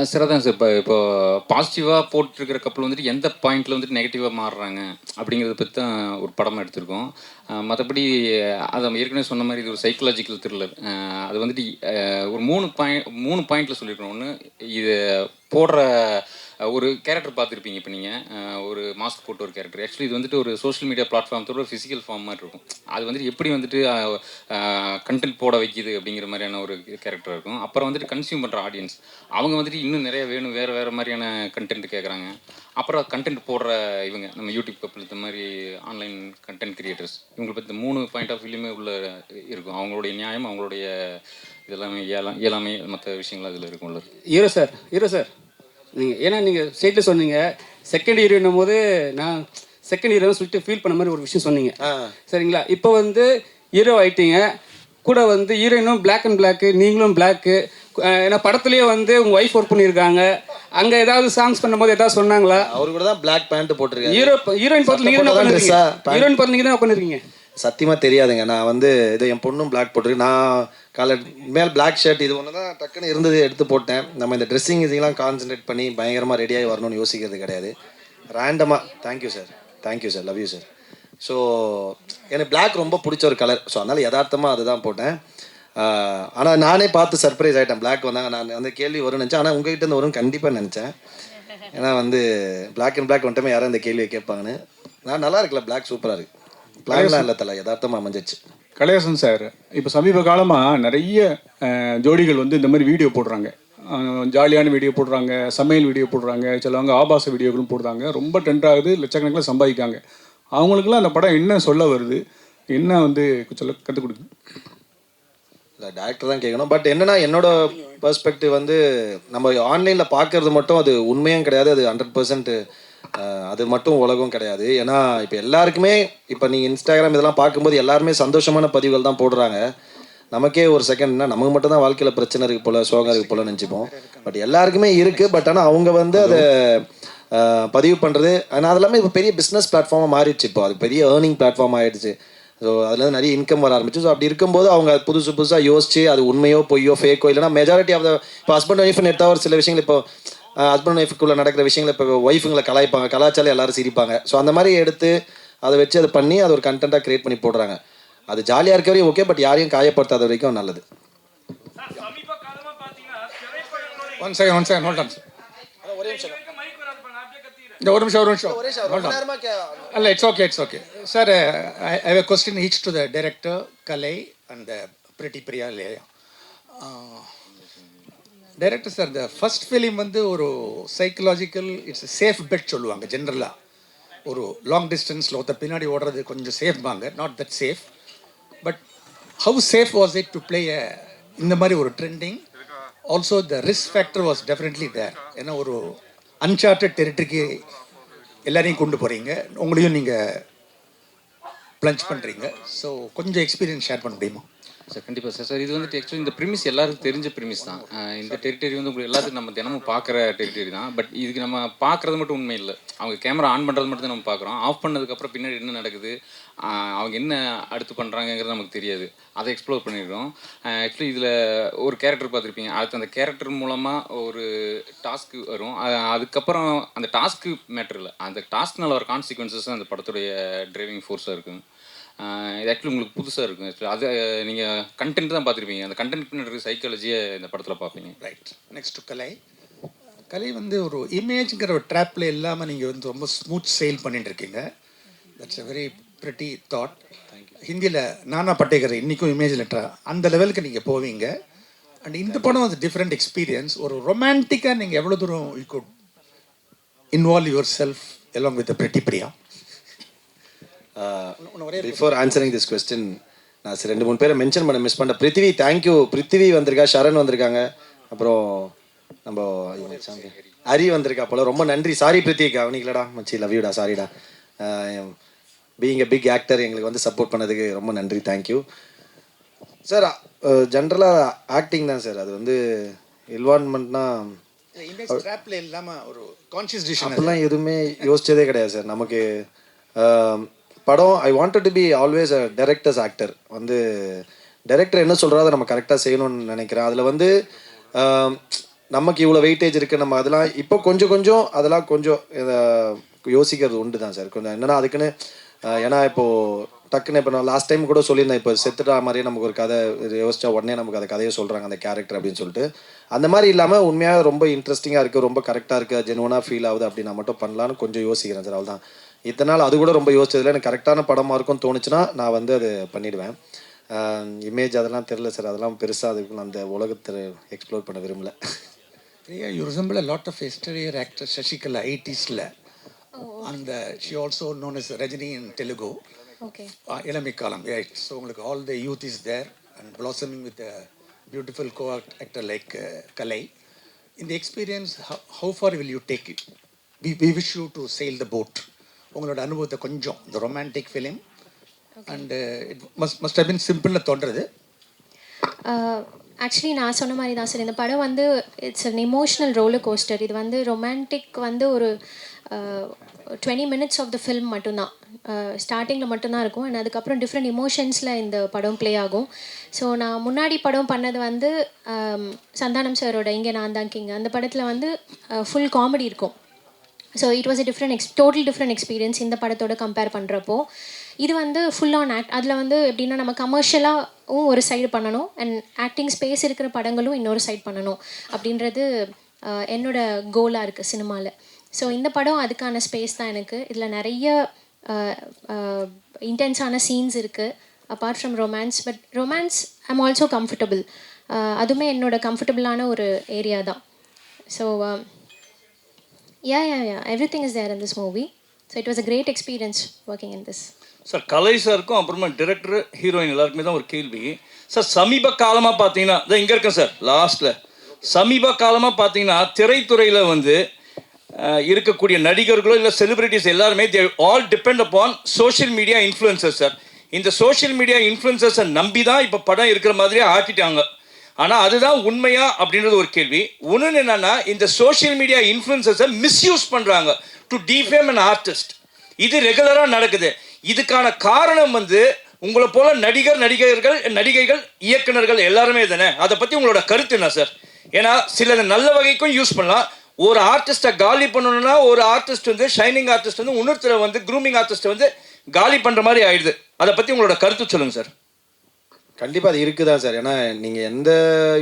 சார், அதான் சார், இப்போ பாசிட்டிவாக போட்டிருக்கிற கப்பல் வந்துட்டு எந்த பாயிண்டில் வந்துட்டு நெகட்டிவாக மாறுறாங்க அப்படிங்கிறத பற்றி தான் ஒரு படமாக எடுத்திருக்கோம். மற்றபடி அதை ஏற்கனவே சொன்ன மாதிரி இது ஒரு சைக்கலாஜிக்கல் த்ரில்லர். அது வந்துட்டு ஒரு 3 பாயிண்டில் சொல்லியிருக்கோம். ஒன்று, இது போடுற ஒரு கேரக்டர் பார்த்துருப்பீங்க இப்போ நீங்கள் ஒரு மாஸ்க் போட்டு ஒரு கேரக்டர். ஆக்சுவலி இது வந்துட்டு ஒரு சோஷியல் மீடியா பிளாட்ஃபார்மத்தோட ஃபிசிக்கல் ஃபார்ம் மாதிரி இருக்கும். அது வந்துட்டு எப்படி வந்துட்டு கண்டென்ட் போட வைக்கிது அப்படிங்கிற மாதிரியான ஒரு கேரக்டர் இருக்கும். அப்புறம் வந்துட்டு கன்சியூம் பண்ணுற ஆடியன்ஸ் அவங்க வந்துட்டு இன்னும் நிறைய வேணும், வேறு மாதிரியான கண்டென்ட் கேட்குறாங்க. அப்புறம் கண்டென்ட் போடுற இவங்க நம்ம யூடியூப் கப்பல் இந்த மாதிரி ஆன்லைன் கண்டென்ட் கிரியேட்டர்ஸ் இவங்களை பற்றி 3 பாயிண்ட் ஆஃப் வியூலையுமே உள்ள இருக்கும். அவங்களுடைய நியாயம், அவங்களுடைய இதெல்லாமே இயலாமை மற்ற விஷயங்கள் அதில் இருக்கும்ல. ஹீரோ சார் நீங்கள் ஏன்னா நீங்கள் ஸ்டேட்டில் சொன்னீங்க செகண்ட் ஹீரோன்னும் போது நான் செகண்ட் ஹீரோன்னு சொல்லிட்டு ஃபீல் பண்ண மாதிரி ஒரு விஷயம் சொன்னீங்க. சரிங்களா? இப்போ வந்து ஹீரோ ஆயிட்டீங்க, கூட வந்து ஹீரோயினும் பிளாக் அண்ட் பிளாக்கு, நீங்களும் பிளாக்கு. ஏன்னா படத்துலேயே வந்து உங்கள் ஒய்ஃப் ஒர்க் பண்ணியிருக்காங்க. அங்கே ஏதாவது சாங்ஸ் பண்ணும்போது ஏதாவது சொன்னாங்களா? அவரு கூட தான் பிளாக் பேண்ட் போட்டிருக்காரு. ஹீரோயின் படத்தில் நீங்கள் தான் உட்காந்துருக்கீங்க. சத்தியமாக தெரியாதுங்க. நான் வந்து இது என் பொண்ணும் பிளாக் போட்டிருக்கு. நான் காலை மேல் பிளாக் ஷர்ட் இது ஒன்று தான் டக்குன்னு இருந்தது எடுத்து போட்டேன். நம்ம இந்த ட்ரெஸ்ஸிங் இதெல்லாம் கான்சென்ட்ரேட் பண்ணி பயங்கரமாக ரெடியாகி வரணும்னு யோசிக்கிறது கிடையாது. ரேண்டமாக thank you sir, love you sir. So எனக்கு பிளாக் ரொம்ப பிடிச்ச ஒரு கலர். ஸோ அதனால் யதார்த்தமாக அதுதான் போட்டேன். ஆனால் நானே பார்த்து சர்ப்ரைஸ் ஆகிட்டேன். பிளாக் வந்தாங்க, நான் அந்த கேள்வி வரும்னு நினச்சேன். ஆனால் உங்ககிட்ட இருந்து வரும்னு கண்டிப்பாக நினச்சேன். ஏன்னா வந்து பிளாக் அண்ட் பிளாக் வந்துட்டமே யாரும் இந்த கேள்வியை கேட்பாங்கன்னு. நான் நல்லா இருக்குல்ல, பிளாக் சூப்பராக இருக்குது. பிளாக்லாம் இல்லை தலை, யதார்த்தமாக அமைஞ்சிச்சு. கலையாசன் சார், இப்போ சமீப காலமாக நிறைய ஜோடிகள் வந்து இந்த மாதிரி வீடியோ போடுறாங்க. ஜாலியான வீடியோ போடுறாங்க, சமையல் வீடியோ போடுறாங்க, சிலவங்க ஆபாச வீடியோகளும் போடுறாங்க. ரொம்ப ட்ரெண்ட் ஆகுது, லட்சக்கணக்கில் சம்பாதிக்காங்க. அவங்களுக்குலாம் அந்த படம் என்ன சொல்ல வருது, என்ன வந்து சொல்ல கற்றுக் கொடுக்குது? இல்லை, டேரக்டர் தான் கேட்கணும். பட் என்னென்னா என்னோட பெர்ஸ்பெக்டிவ் வந்து நம்ம ஆன்லைனில் பார்க்கறது மட்டும் அது உண்மையும் கிடையாது, அது 100% அது மட்டும் உலகம் கிடையாது. ஏன்னா இப்போ எல்லாருக்குமே இப்போ நீங்கள் இன்ஸ்டாகிராம் இதெல்லாம் பார்க்கும்போது எல்லாருமே சந்தோஷமான பதிவுகள் தான் போடுறாங்க. நமக்கே ஒரு செகண்ட்னா நமக்கு மட்டும் தான் வாழ்க்கையில் பிரச்சனை இருக்குது போல், சோகம் இருக்குது போல் நினச்சிப்போம். பட் எல்லாருக்குமே இருக்குது. பட் ஆனால் அவங்க வந்து அதை பதிவு பண்ணுறது, ஆனால் அது எல்லாமே இப்போ பெரிய பிஸ்னஸ் பிளாட்ஃபார்மாக மாறிடுச்சு. இப்போ அது பெரிய ஏர்னிங் பிளாட்ஃபார்ம் ஆகிடுச்சு. ஸோ அதில் நிறைய இன்கம் வர ஆரம்பிச்சு. ஸோ அப்படி இருக்கும்போது அவங்க புதுசாக யோசிச்சு அது உண்மையோ பொய்யோ ஃபேக்கோ இல்லைனா மெஜாரிட்டி ஆஃப் த இப்போ ஹஸ்பண்ட் ஒய்ஃப்னு எடுத்தால் ஒரு சில விஷயங்கள் இப்போ ஹஸ்பண்ட் ஒய்ஃபுக்குள்ளே நடக்கிற விஷயங்கள் இப்போ ஒய்ஃபுங்களை கலாய்ப்பாங்க, கலாச்சாரம் எல்லாரும் சிரிப்பாங்க. ஸோ அந்த மாதிரி எடுத்து அதை வச்சு அதை பண்ணி அது ஒரு கண்டென்ட்டாக க்ரியேட் பண்ணி போடுறாங்க. அது ஜாலியாக இருக்க வரையும் ஓகே, பட் யாரையும் காயப்படுத்தாத வரைக்கும் நல்லது. One second hold on sir. ஒரு நிமிஷம் அல்ல, it's okay sir. I have a question each to the director Kalai and pretty Priya Leah. Director sir, இந்த ஃபர்ஸ்ட் ஃபிலிம் வந்து ஒரு சைக்கலாஜிக்கல் இட்ஸ் சேஃப் பெட் சொல்லுவாங்க ஜென்ரலாக. ஒரு லாங் டிஸ்டன்ஸில் ஒருத்தர் பின்னாடி ஓடுறது கொஞ்சம் சேஃப்பாங்க, not that safe. But how safe was it to play இந்த மாதிரி ஒரு trending? Also the risk factor was definitely there. ஏன்னா ஒரு அன்சார்ட்டட் டெரிட்டரிக்கு எல்லாரையும் கொண்டு போகிறீங்க, உங்களையும் நீங்கள் ப்ளஞ்ச் பண்ணுறீங்க. ஸோ கொஞ்சம் எக்ஸ்பீரியன்ஸ் ஷேர் பண்ண முடியுமா? சார் கண்டிப்பாக சார். இது வந்துட்டு ஆக்சுவலி இந்த ப்ரிமிஸ் எல்லாருக்கும் தெரிஞ்ச ப்ரிமிஸ் தான். இந்த டெரிட்டரி வந்து உங்களுக்கு எல்லாத்துக்கும் நம்ம தினமும் பார்க்குற டெரிட்டரி தான். பட் இதுக்கு நம்ம பார்க்குறது மட்டும் உண்மை இல்லை. அவங்க கேமரா ஆன் பண்ணுறது மட்டும் தான் நம்ம பார்க்குறோம். ஆஃப் பண்ணதுக்கப்புறம் பின்னாடி என்ன நடக்குது, அவங்க என்ன அடுத்து பண்ணுறாங்கங்கிறது நமக்கு தெரியாது. அதை எக்ஸ்ப்ளோர் பண்ணிடுறோம். ஆக்சுவலி இதில் ஒரு கேரக்டர் பார்த்துருப்பீங்க. அடுத்து அந்த கேரக்டர் மூலமாக ஒரு டாஸ்க்கு வரும். அதுக்கப்புறம் அந்த டாஸ்க்கு மேட்ரு இல்லை, அந்த டாஸ்க்னால ஒரு கான்சிக்வன்சஸ் அந்த படத்துடைய டிரைவிங் ஃபோர்ஸாக இருக்கும். இது ஆக்சுவலி உங்களுக்கு புதுசாக இருக்கும். அது நீங்கள் கண்டென்ட் தான் பார்த்துருப்பீங்க. அந்த கண்டென்ட் பின்னாடி சைக்காலஜியை இந்த படத்தில் பார்ப்பீங்க. ரைட். நெக்ஸ்ட் கலை வந்து ஒரு இமேஜ்ங்கிற ஒரு ட்ராப்பில் இல்லாமல் நீங்கள் வந்து ரொம்ப ஸ்மூத் சேல் பண்ணிட்டு இருக்கீங்க. That's a very pretty thought. ஹிந்தியில் நானா பட்டேகர் இன்றைக்கும் இமேஜ் லெட்டரா அந்த லெவலுக்கு நீங்கள் போவீங்க. அண்ட் இந்த படம் வந்து டிஃப்ரெண்ட் எக்ஸ்பீரியன்ஸ். ஒரு ரொமான்டிக்காக நீங்கள் எவ்வளோ தூரம் you good involve your self along with pretty Priya? Before answering this question நான் 2-3 பேரை மென்ஷன் பண்ண மிஸ் பண்ண. பிருத்திவி, தேங்க்யூ. பிருத்திவி வந்திருக்கா, ஷரண் வந்திருக்காங்க, அப்புறம் நம்ம ஹரி வந்திருக்கா போல. ரொம்ப நன்றி. சாரி பிருத்திவிக்கு அவனிக்கலடா மச்சி, லவ் யூடா, சாரிடா. பீயிங் எ பிக் ஆக்டர் எங்களுக்கு வந்து சப்போர்ட் பண்ணதுக்கு ரொம்ப நன்றி, தேங்க்யூ சார். ஜென்ரலாக ஆக்டிங் தான் சார். அது வந்து இன்வால்வ்மெண்ட்னா இல்லாமல் ஒரு கான்ஷியஸ் டிசிஷன் அப்படிலாம் எதுவுமே யோசிச்சதே கிடையாது சார். நமக்கு படம் I wanted to be always a directors actor. வந்து டைரக்டர் என்ன சொல்கிறா அதை நம்ம கரெக்டாக செய்யணும்னு நினைக்கிறேன். அதில் வந்து நமக்கு இவ்வளோ வெயிட்டேஜ் இருக்குது, நம்ம அதெல்லாம் இப்போ கொஞ்சம் அதெல்லாம் கொஞ்சம் யோசிக்கிறது உண்டு தான் சார். கொஞ்சம் என்னென்னா அதுக்குன்னு ஏன்னா இப்போது டக்குன்னு இப்போ நான் லாஸ்ட் டைம் கூட சொல்லியிருந்தேன், இப்போ செத்துட்டா மாதிரியே நமக்கு ஒரு கதை யோசிச்சா உடனே நமக்கு அந்த கதையை சொல்கிறாங்க அந்த கேரக்டர் அப்படின்னு சொல்லிட்டு. அந்த மாதிரி இல்லாமல் உண்மையாக ரொம்ப இன்ட்ரெஸ்டிங்காக இருக்குது, ரொம்ப கரெக்டாக இருக்குது, ஜெனுவனாக ஃபீல் ஆகுது அப்படின்னா மட்டும் பண்ணலான்னு கொஞ்சம் யோசிக்கிறேன் சார். அவ்வளோதான். இத்தனை நாள் அது கூட ரொம்ப யோசிச்சதில்லை. எனக்கு கரெக்டான படமாக இருக்கும்னு தோணுச்சுன்னா நான் வந்து அது பண்ணிவிடுவேன். இமேஜ் அதெல்லாம் தெரில சார், அதெல்லாம் பெருசாக அதுக்கு அந்த உலகத்தை எக்ஸ்ப்ளோர் பண்ண விரும்பல. Yeah, you resemble a lot of yesteryear actress Shashikala 80s-ல. And she also known as Rajini in Telugu. Okay. Ilamikalam, right. So உங்களுக்கு all the youth is there and blossoming with a beautiful co-actor like Kalai. In the experience, how far will you take it? We wish you to sail the boat. உங்களோட அனுபவத்தை கொஞ்சம், the romantic film. And it must have been simple தோன்றது. Actually நான் சொன்ன மாதிரி தான் sir, இந்த படம் வந்து it's an emotional roller coaster. இது வந்து ரொமான்டிக் வந்து ஒரு 20 minutes ஆஃப் த ஃபில்ம் மட்டும்தான், ஸ்டார்டிங்கில் மட்டும்தான் இருக்கும். அண்ட் அதுக்கப்புறம் டிஃப்ரெண்ட் இமோஷன்ஸில் இந்த படம் ப்ளே ஆகும். ஸோ நான் முன்னாடி படம் பண்ணது வந்து சந்தானம் சாரோட இங்கே நான் தான் கிங், அந்த படத்தில் வந்து ஃபுல் காமெடி இருக்கும். So it was a total different experience இந்த படத்தோட கம்பேர் பண்ணுறப்போ. இது வந்து ஃபுல் ஆன் ஆக்ட். அதில் வந்து எப்படின்னா நம்ம கமர்ஷியலாகவும் ஒரு சைடு பண்ணணும் அண்ட் ஆக்டிங் ஸ்பேஸ் இருக்கிற படங்களும் இன்னொரு சைடு பண்ணணும் அப்படின்றது என்னோட கோலாக இருக்குது சினிமாவில். ஸோ இந்த படம் அதுக்கான ஸ்பேஸ் தான் எனக்கு. இதில் நிறைய இன்டென்ஸான சீன்ஸ் இருக்குது apart from romance. But romance I'm also comfortable. அதுவுமே என்னோட கம்ஃபர்டபுளான ஒரு ஏரியா தான். So yeah, everything is there in this movie. So it was a great experience working in this. Sir Kalai சாருக்கும் அப்புறமா டிரெக்டர் ஹீரோயின் எல்லாருக்குமே தான் ஒரு கேள்வி சார். சமீப காலமாக பார்த்தீங்கன்னா இதான் இங்கே இருக்கேன் சார் லாஸ்ட்டில். சமீப காலமாக பார்த்தீங்கன்னா திரைத்துறையில் வந்து இருக்கக்கூடிய நடிகர்களோ இல்லை செலிபிரிட்டிஸ் எல்லாருமே they all depend upon social media influencers sir. இந்த சோஷியல் மீடியா இன்ஃப்ளூயன்சர்ஸை நம்பி தான் இப்போ படம் இருக்கிற மாதிரியே ஆக்கிட்டாங்க. ஆனால் அதுதான் உண்மையா அப்படின்றது ஒரு கேள்வி. ஒன்று என்னன்னா, இந்த சோஷியல் மீடியா இன்ஃப்ளூயன்சர்ஸை மிஸ்யூஸ் பண்ணுறாங்க டு டிஃபேம் அன் ஆர்டிஸ்ட். இது ரெகுலராக நடக்குது. இதுக்கான காரணம் வந்து உங்களை போல நடிகைகள், இயக்குனர்கள் எல்லாருமே தானே. அதை பற்றி உங்களோட கருத்து என்ன சார்? ஏன்னா சிலது நல்ல வகைக்கும் யூஸ் பண்ணலாம். ஒரு ஆர்டிஸ்ட்டை காலி பண்ணணும்னா ஒரு ஆர்டிஸ்ட் வந்து ஷைனிங் ஆர்டிஸ்ட் வந்து இன்னொருத்தரை வந்து க்ரூமிங் ஆர்டிஸ்ட்டை வந்து காலி பண்ணுற மாதிரி ஆயிடுது. அதை பற்றி உங்களோட கருத்து சொல்லுங்கள் சார். கண்டிப்பாக அது இருக்குதா சார். ஏன்னா நீங்கள் எந்த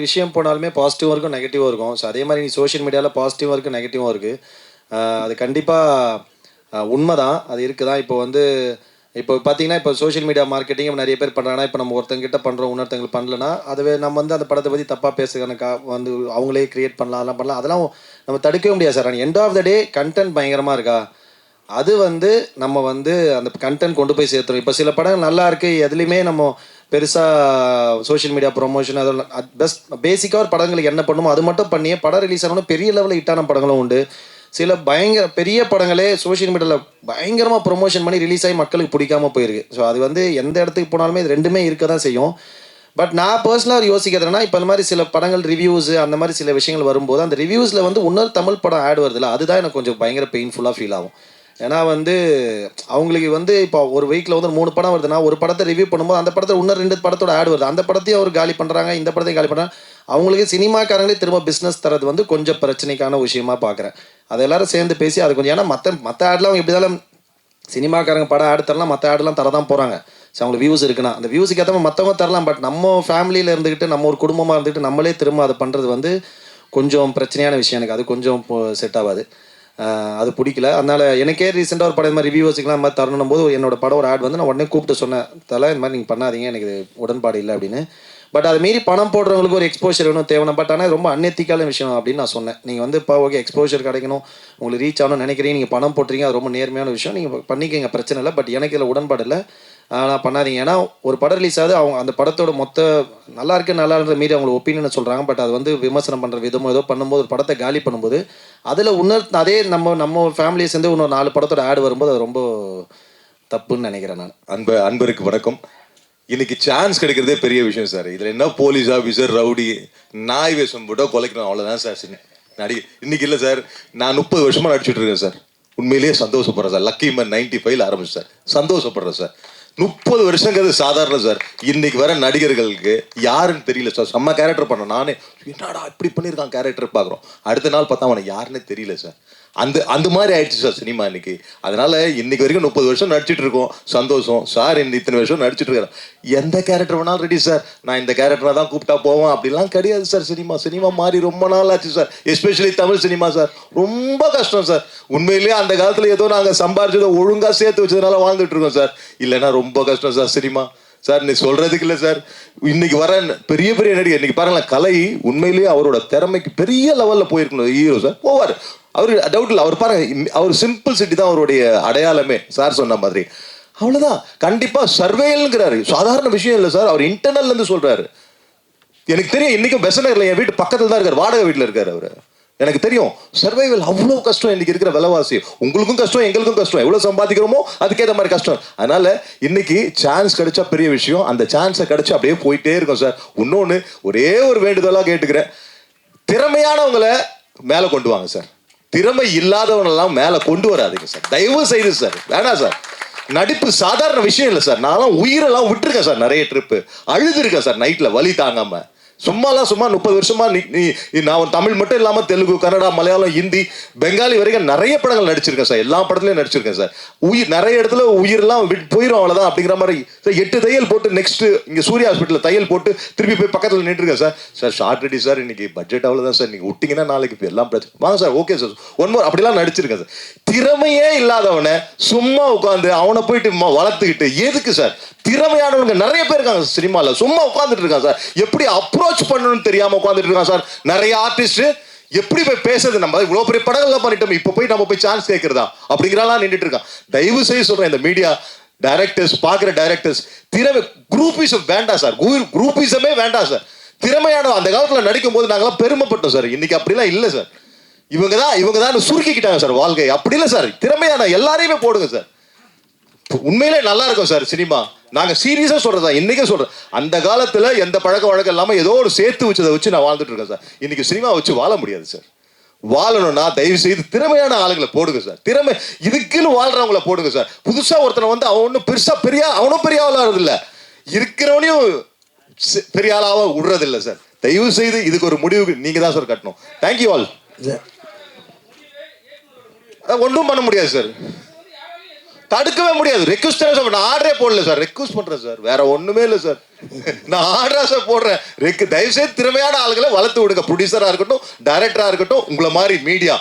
விஷயம் போனாலுமே பாசிட்டிவாக இருக்கும், நெகட்டிவாக இருக்கும். ஸோ அதே மாதிரி சோஷியல் மீடியாவில் பாசிட்டிவாக இருக்குது, நெகட்டிவாக இருக்குது. அது கண்டிப்பாக உண்மை தான், அது இருக்குதா. இப்போ பார்த்தீங்கன்னா இப்போ சோஷியல் மீடியா மார்க்கெட்டிங் நிறைய பேர் பண்ணுறாங்கன்னா, இப்போ நம்ம ஒருத்தங்கிட்ட பண்ணுறோம், இன்னொருத்தங்களுக்கு பண்ணலன்னா அதுவே நம்ம வந்து அந்த படத்தை பற்றி தப்பாக பேசுகிறதுக்கான வந்து அவங்களே க்ரியேட் பண்ணலாம், அதெல்லாம் பண்ணலாம். அதெல்லாம் நம்ம தடுக்கவே முடியாது சார். ஆனால் end of the day content பயங்கரமாக இருக்கா, அது வந்து நம்ம வந்து அந்த கண்டென்ட் கொண்டு போய் சேர்த்துரும். இப்போ சில படங்கள் நல்லா இருக்குது, எதுலேயுமே நம்ம பெருசாக சோஷியல் மீடியா ப்ரொமோஷன் அதெல்லாம் பேசிக்காக ஒரு படங்களுக்கு என்ன பண்ணுமோ அது மட்டும் பண்ணியே படம் ரிலீஸ் ஆகணும். பெரிய லெவலில் ஹிட்டான படங்களும் உண்டு. சில பெரிய படங்களே சோஷியல் மீடியாவில் பயங்கரமாக ப்ரொமோஷன் பண்ணி ரிலீஸ் ஆகி மக்களுக்கு பிடிக்காமல் போயிருக்கு. ஸோ அது வந்து எந்த இடத்துக்கு போனாலுமே இது ரெண்டுமே இருக்க தான் செய்யும். பட் நான் பர்சனலாக யோசிக்கிறதுனா, இப்போ இந்த மாதிரி சில படங்கள் ரிவ்யூஸு அந்த மாதிரி சில விஷயங்கள் வரும்போது அந்த ரிவ்யூஸில் வந்து இன்னொரு தமிழ் படம் ஆட் வருதுல்ல, அதுதான் எனக்கு கொஞ்சம் பயங்கர பெயின்ஃபுல்லாக ஃபீல் ஆகும். ஏன்னா வந்து அவங்களுக்கு வந்து இப்போ ஒரு வீக்கில் வந்து 3 படம் வருதுன்னா, ஒரு படத்தை ரிவ்யூ பண்ணும்போது அந்த படத்தை இன்னும் 2 படத்தோட ஆட் வருது. அந்த படத்தையும் அவர் காலி பண்ணுறாங்க, இந்த படத்தையும் காலி பண்ணுறாங்க. அவங்களுக்கு சினிமாக்காரங்களே திரும்ப பிஸ்னஸ் தரது வந்து கொஞ்சம் பிரச்சனைக்கான விஷயமா பார்க்குறேன். அதை எல்லாரும் சேர்ந்து பேசி அது கொஞ்சம், ஏன்னா மற்ற ஆட்லாம் அவங்க எப்படி இருந்தாலும் சினிமாக்காரங்க படம் ஆட் தரலாம், மற்ற ஆடெல்லாம் தரதான் போகிறாங்க. ஸோ அவங்களுக்கு வியூஸ் இருக்குன்னா அந்த வியூஸுக்கு ஏற்ற மற்றவங்க தரலாம். பட் நம்ம ஃபேமிலியில் இருந்துக்கிட்டு நம்ம ஒரு குடும்பமாக இருந்துக்கிட்டு நம்மளே திரும்ப அதை பண்ணுறது வந்து கொஞ்சம் பிரச்சனையான விஷயம். எனக்கு அது கொஞ்சம் செட் ஆகாது, அது பிடிக்கல. அதனால் எனக்கே ரீசெண்டாக ஒரு படம் இந்த மாதிரி ரிவ்யூஸுக்குலாம் இந்த மாதிரி தரணும் போது என்னோட படம் ஒரு ஆட் வந்து நான் உடனே கூப்பிட்டு சொன்னேன், தலை இந்த மாதிரி நீங்கள் பண்ணாதீங்க, எனக்கு உடன்பாடு இல்லை அப்படின்னு. பட் அது மீறி பணம் போடுறவங்களுக்கு ஒரு எக்ஸ்போஷர் வேணும், தேவையான. பட் ஆனால் ரொம்ப அன்எத்திக்கான விஷயம் அப்படின்னு நான் சொன்னேன். நீங்கள் வந்து இப்போ ஓகே எக்ஸ்போஷர் கிடைக்கணும், உங்களுக்கு ரீச் ஆகணும்னு நினைக்கிறீங்க, நீங்கள் பணம் போட்டுறீங்க, அது ரொம்ப நேர்மையான விஷயம், நீங்கள் பண்ணிக்கங்க, பிரச்சனை இல்லை. பட் எனக்கு இதில் உடன்பாடு இல்லை, நான் பண்ணாதீங்க. ஏன்னா ஒரு படம் ரிலீஸ் ஆகுது, அவங்க அந்த படத்தோட மொத்த நல்லா இருக்குன்ற மீறி அவங்களோட ஒப்பீனியனை சொல்கிறாங்க. பட் அது வந்து விமர்சனம் பண்ணுற விதமோ ஏதோ பண்ணும்போது ஒரு படத்தை காலி பண்ணும்போது அதில் அதே நம்ம ஃபேமிலியை சேர்ந்து இன்னொரு 4 படத்தோட ஆடு வரும்போது அது ரொம்ப தப்புன்னு நினைக்கிறேன் நான். அன்பருக்கு வணக்கம். இன்னைக்கு சான்ஸ் கிடைக்கிறதே பெரிய விஷயம் சார். இதில் என்ன போலீஸ் ஆஃபீஸர், ரவுடி, நாய் வேஷம் போட்டோ கொலைக்கணும், அவ்வளோதான் சார் நடிகை. இன்னைக்கு இல்லை சார், நான் 30 வருஷமாக நடிச்சுட்டு இருக்கேன் சார். உண்மையிலேயே சந்தோஷப்படுறேன் சார். லக்கி மேன் 95 ஆரம்பிச்சு சார், சந்தோஷப்படுறேன் சார். 30 வருஷங்கிறது சாதாரண சார். இன்னைக்கு வர நடிகர்களுக்கு யாருன்னு தெரியல சார். செம்ம கேரக்டர் பண்ண நானே என்னடா இப்படி பண்ணியிருக்கான் கேரக்டர் பார்க்குறோம், அடுத்த நாள் பார்த்தா அவனை யாருன்னே தெரியல சார். அந்த மாதிரி ஆயிடுச்சு சார் சினிமா இன்னைக்கு. அதனால இன்னைக்கு வரைக்கும் 30 வருஷம் நடிச்சிட்டு இருக்கோம், சந்தோஷம் சார். இத்தனை வருஷம் நடிச்சிட்டு இருக்காரு, எந்த கேரக்டர் வேணாலும் ரெடி சார், நான் இந்த கேரக்டரை தான் கூப்பிட்டா போவேன் அப்படிலாம் கிடையாது சார். சினிமா மாறி ரொம்ப நாள் ஆச்சு sir, especially Tamil cinema sir. ரொம்ப கஷ்டம் சார் உண்மையிலேயே. அந்த காலத்தில் ஏதோ நாங்கள் சம்பாரிச்சதை ஒழுங்காக சேர்த்து வச்சதுனால வாழ்ந்துட்டு இருக்கோம் சார். இல்லைன்னா ரொம்ப கஷ்டம் சார் சினிமா சார். நீ சொல்றதுக்கு இல்லை சார். இன்னைக்கு வர பெரிய பெரிய நடிகர் இன்னைக்கு பாருங்களேன், கலை உண்மையிலேயே அவரோட திறமைக்கு பெரிய லெவலில் போயிருக்கணும் ஹீரோ சார். போவார் அவர், டவுட் இல்லை. அவர் பாருங்க, அவர் சிம்பிள் சிட்டி தான் அவருடைய அடையாளமே சார் சொன்ன மாதிரி. அவ்வளோதான். கண்டிப்பாக சர்வேல்ங்கிறாரு, சாதாரண விஷயம் இல்லை சார். அவர் இன்டர்னல்லேருந்து சொல்கிறாரு. எனக்கு தெரியும், இன்றைக்கும் பெசநகரில் என் வீட்டு பக்கத்தில் தான் இருக்கார், வாடகை வீட்டில் இருக்கார் அவர். எனக்கு தெரியும் சர்வைவல் அவ்வளோ கஷ்டம் இன்னைக்கு இருக்கிற விலைவாசி. உங்களுக்கும் கஷ்டம், எங்களுக்கும் கஷ்டம். எவ்வளோ சம்பாதிக்கிறோமோ அதுக்கேற்ற மாதிரி கஷ்டம். அதனால இன்னைக்கு சான்ஸ் கிடைச்சா பெரிய விஷயம். அந்த சான்ஸை கிடைச்சா அப்படியே போயிட்டே இருக்கும் சார். இன்னொன்று ஒரே ஒரு வேண்டுதலாக கேட்டுக்கிறேன், திறமையானவங்களை மேலே கொண்டு வாங்க சார். திறமை இல்லாதவனெல்லாம் மேலே கொண்டு வராதுங்க சார், தயவு செய்து சார். வேணாம் சார். நடிப்பு சாதாரண விஷயம் இல்லை சார். நான்லாம் உயிரெல்லாம் விட்டுருக்கேன் சார், நிறைய ட்ரிப்பு அழுதுருக்கேன் சார் நைட்டில் வலி தாங்காமல். சும்மா 30 வருஷமா நான் தமிழ் மட்டும் இல்லாமல் தெலுங்கு, கன்னடா, மலையாளம், ஹிந்தி, பெங்காலி வரைக்கும் நிறைய படங்கள் நடிச்சிருக்கேன் சார். எல்லா படத்துலையும் நடிச்சிருக்கேன் சார். நிறைய இடத்துல உயிரெல்லாம் போயிடும் அவ்வளோதான் அப்படிங்கிற மாதிரி சார். 8 தையல் போட்டு நெக்ஸ்ட் இங்கே சூர்யா ஹாஸ்பிட்டலில் தையல் போட்டு திருப்பி போய் பக்கத்தில் நின்றுருக்கேன் sir. Sir shot ready sir, இன்னைக்கு பட்ஜெட் அவ்வளோதான் சார், நீங்கள் விட்டிங்கன்னா நாளைக்கு இப்போ எல்லாம் பிரச்சனை வாங்க sir. Okay sir, one more அப்படிலாம் நடிச்சிருக்கேன் சார். திறமையே இல்லாதவனை சும்மா உட்காந்து அவனை போயிட்டு வளர்த்துக்கிட்டு எதுக்கு சார்? திறமையானவங்க நிறைய பேர் இருக்காங்க சினிமாவில், சும்மா உட்காந்துட்டு இருக்காங்க சார். எப்படி அப்ரோச் பண்ணணும்னு தெரியாம உட்காந்துட்டு இருக்காங்க சார் நிறைய ஆர்டிஸ்ட். எப்படி போய் பேசுறது? நம்ம இவ்வளோ பெரிய படங்கள்லாம் பண்ணிட்டோம், இப்போ போய் நம்ம போய் சான்ஸ் கேட்கறதா அப்படிங்கிறலாம் நின்றுட்டு இருக்கான். தயவு செய்து சொல்றேன், இந்த மீடியா டைரக்டர்ஸ், பார்க்குற டைரக்டர்ஸ், திறமை குரூப்பிசம் வேண்டாம் சார். குரூப்பிசமே வேண்டாம் சார். திறமையான அந்த காலத்தில் நடிக்கும் போது நாங்களாம் பெருமைப்பட்டோம் சார். இன்னைக்கு அப்படிலாம் இல்லை சார். இவங்க தான் சுருக்கிக்கிட்டாங்க சார் வாழ்க்கை. அப்படி இல்லை சார். திறமையான எல்லாரையுமே போடுங்க சார். உண்மையிலே நல்லா இருக்கும் சார் சினிமா. நாங்கள் சீரியஸாக சொல்கிறதா, இன்றைக்கே சொல்கிறேன். அந்த காலத்தில் எந்த பழக்க வழக்கம் இல்லாமல் ஏதோ ஒரு சேர்த்து வச்சதை வச்சு நான் வாழ்ந்துட்டு இருக்கேன் சார். இன்றைக்கி சினிமா வச்சு வாழ முடியாது சார். வாழணும்னா தயவு செய்து திறமையான ஆளுங்களை போடுங்க சார். திறமை இதுக்குன்னு வாழ்கிறவங்கள போடுங்க சார். புதுசாக ஒருத்தனை வந்து அவன் ஒன்றும் அவனும் பெரிய ஆளாக இல்லை, இருக்கிறவனையும் பெரிய ஆளாக விடுறதில்லை சார். தயவு செய்து இதுக்கு ஒரு முடிவுக்கு நீங்கள் தான் சார் கட்டணும். Thank you all. ஒன்றும் பண்ண முடியாது சார், தடுக்கவே முடியாது. ரெக்வஸ்ட் நான் ஆர்டரே போடல சார், ரெக்வஸ்ட் பண்றேன் சார், வேற ஒண்ணுமே இல்லை சார். நான் ஆர்டரா சார் போடுறேன். தயவுசெய்து திறமையான ஆளுகளை வளர்த்து விடுங்க. ப்ரொடியூசரா இருக்கட்டும், டைரக்டரா இருக்கட்டும், உங்களை மாதிரி மீடியா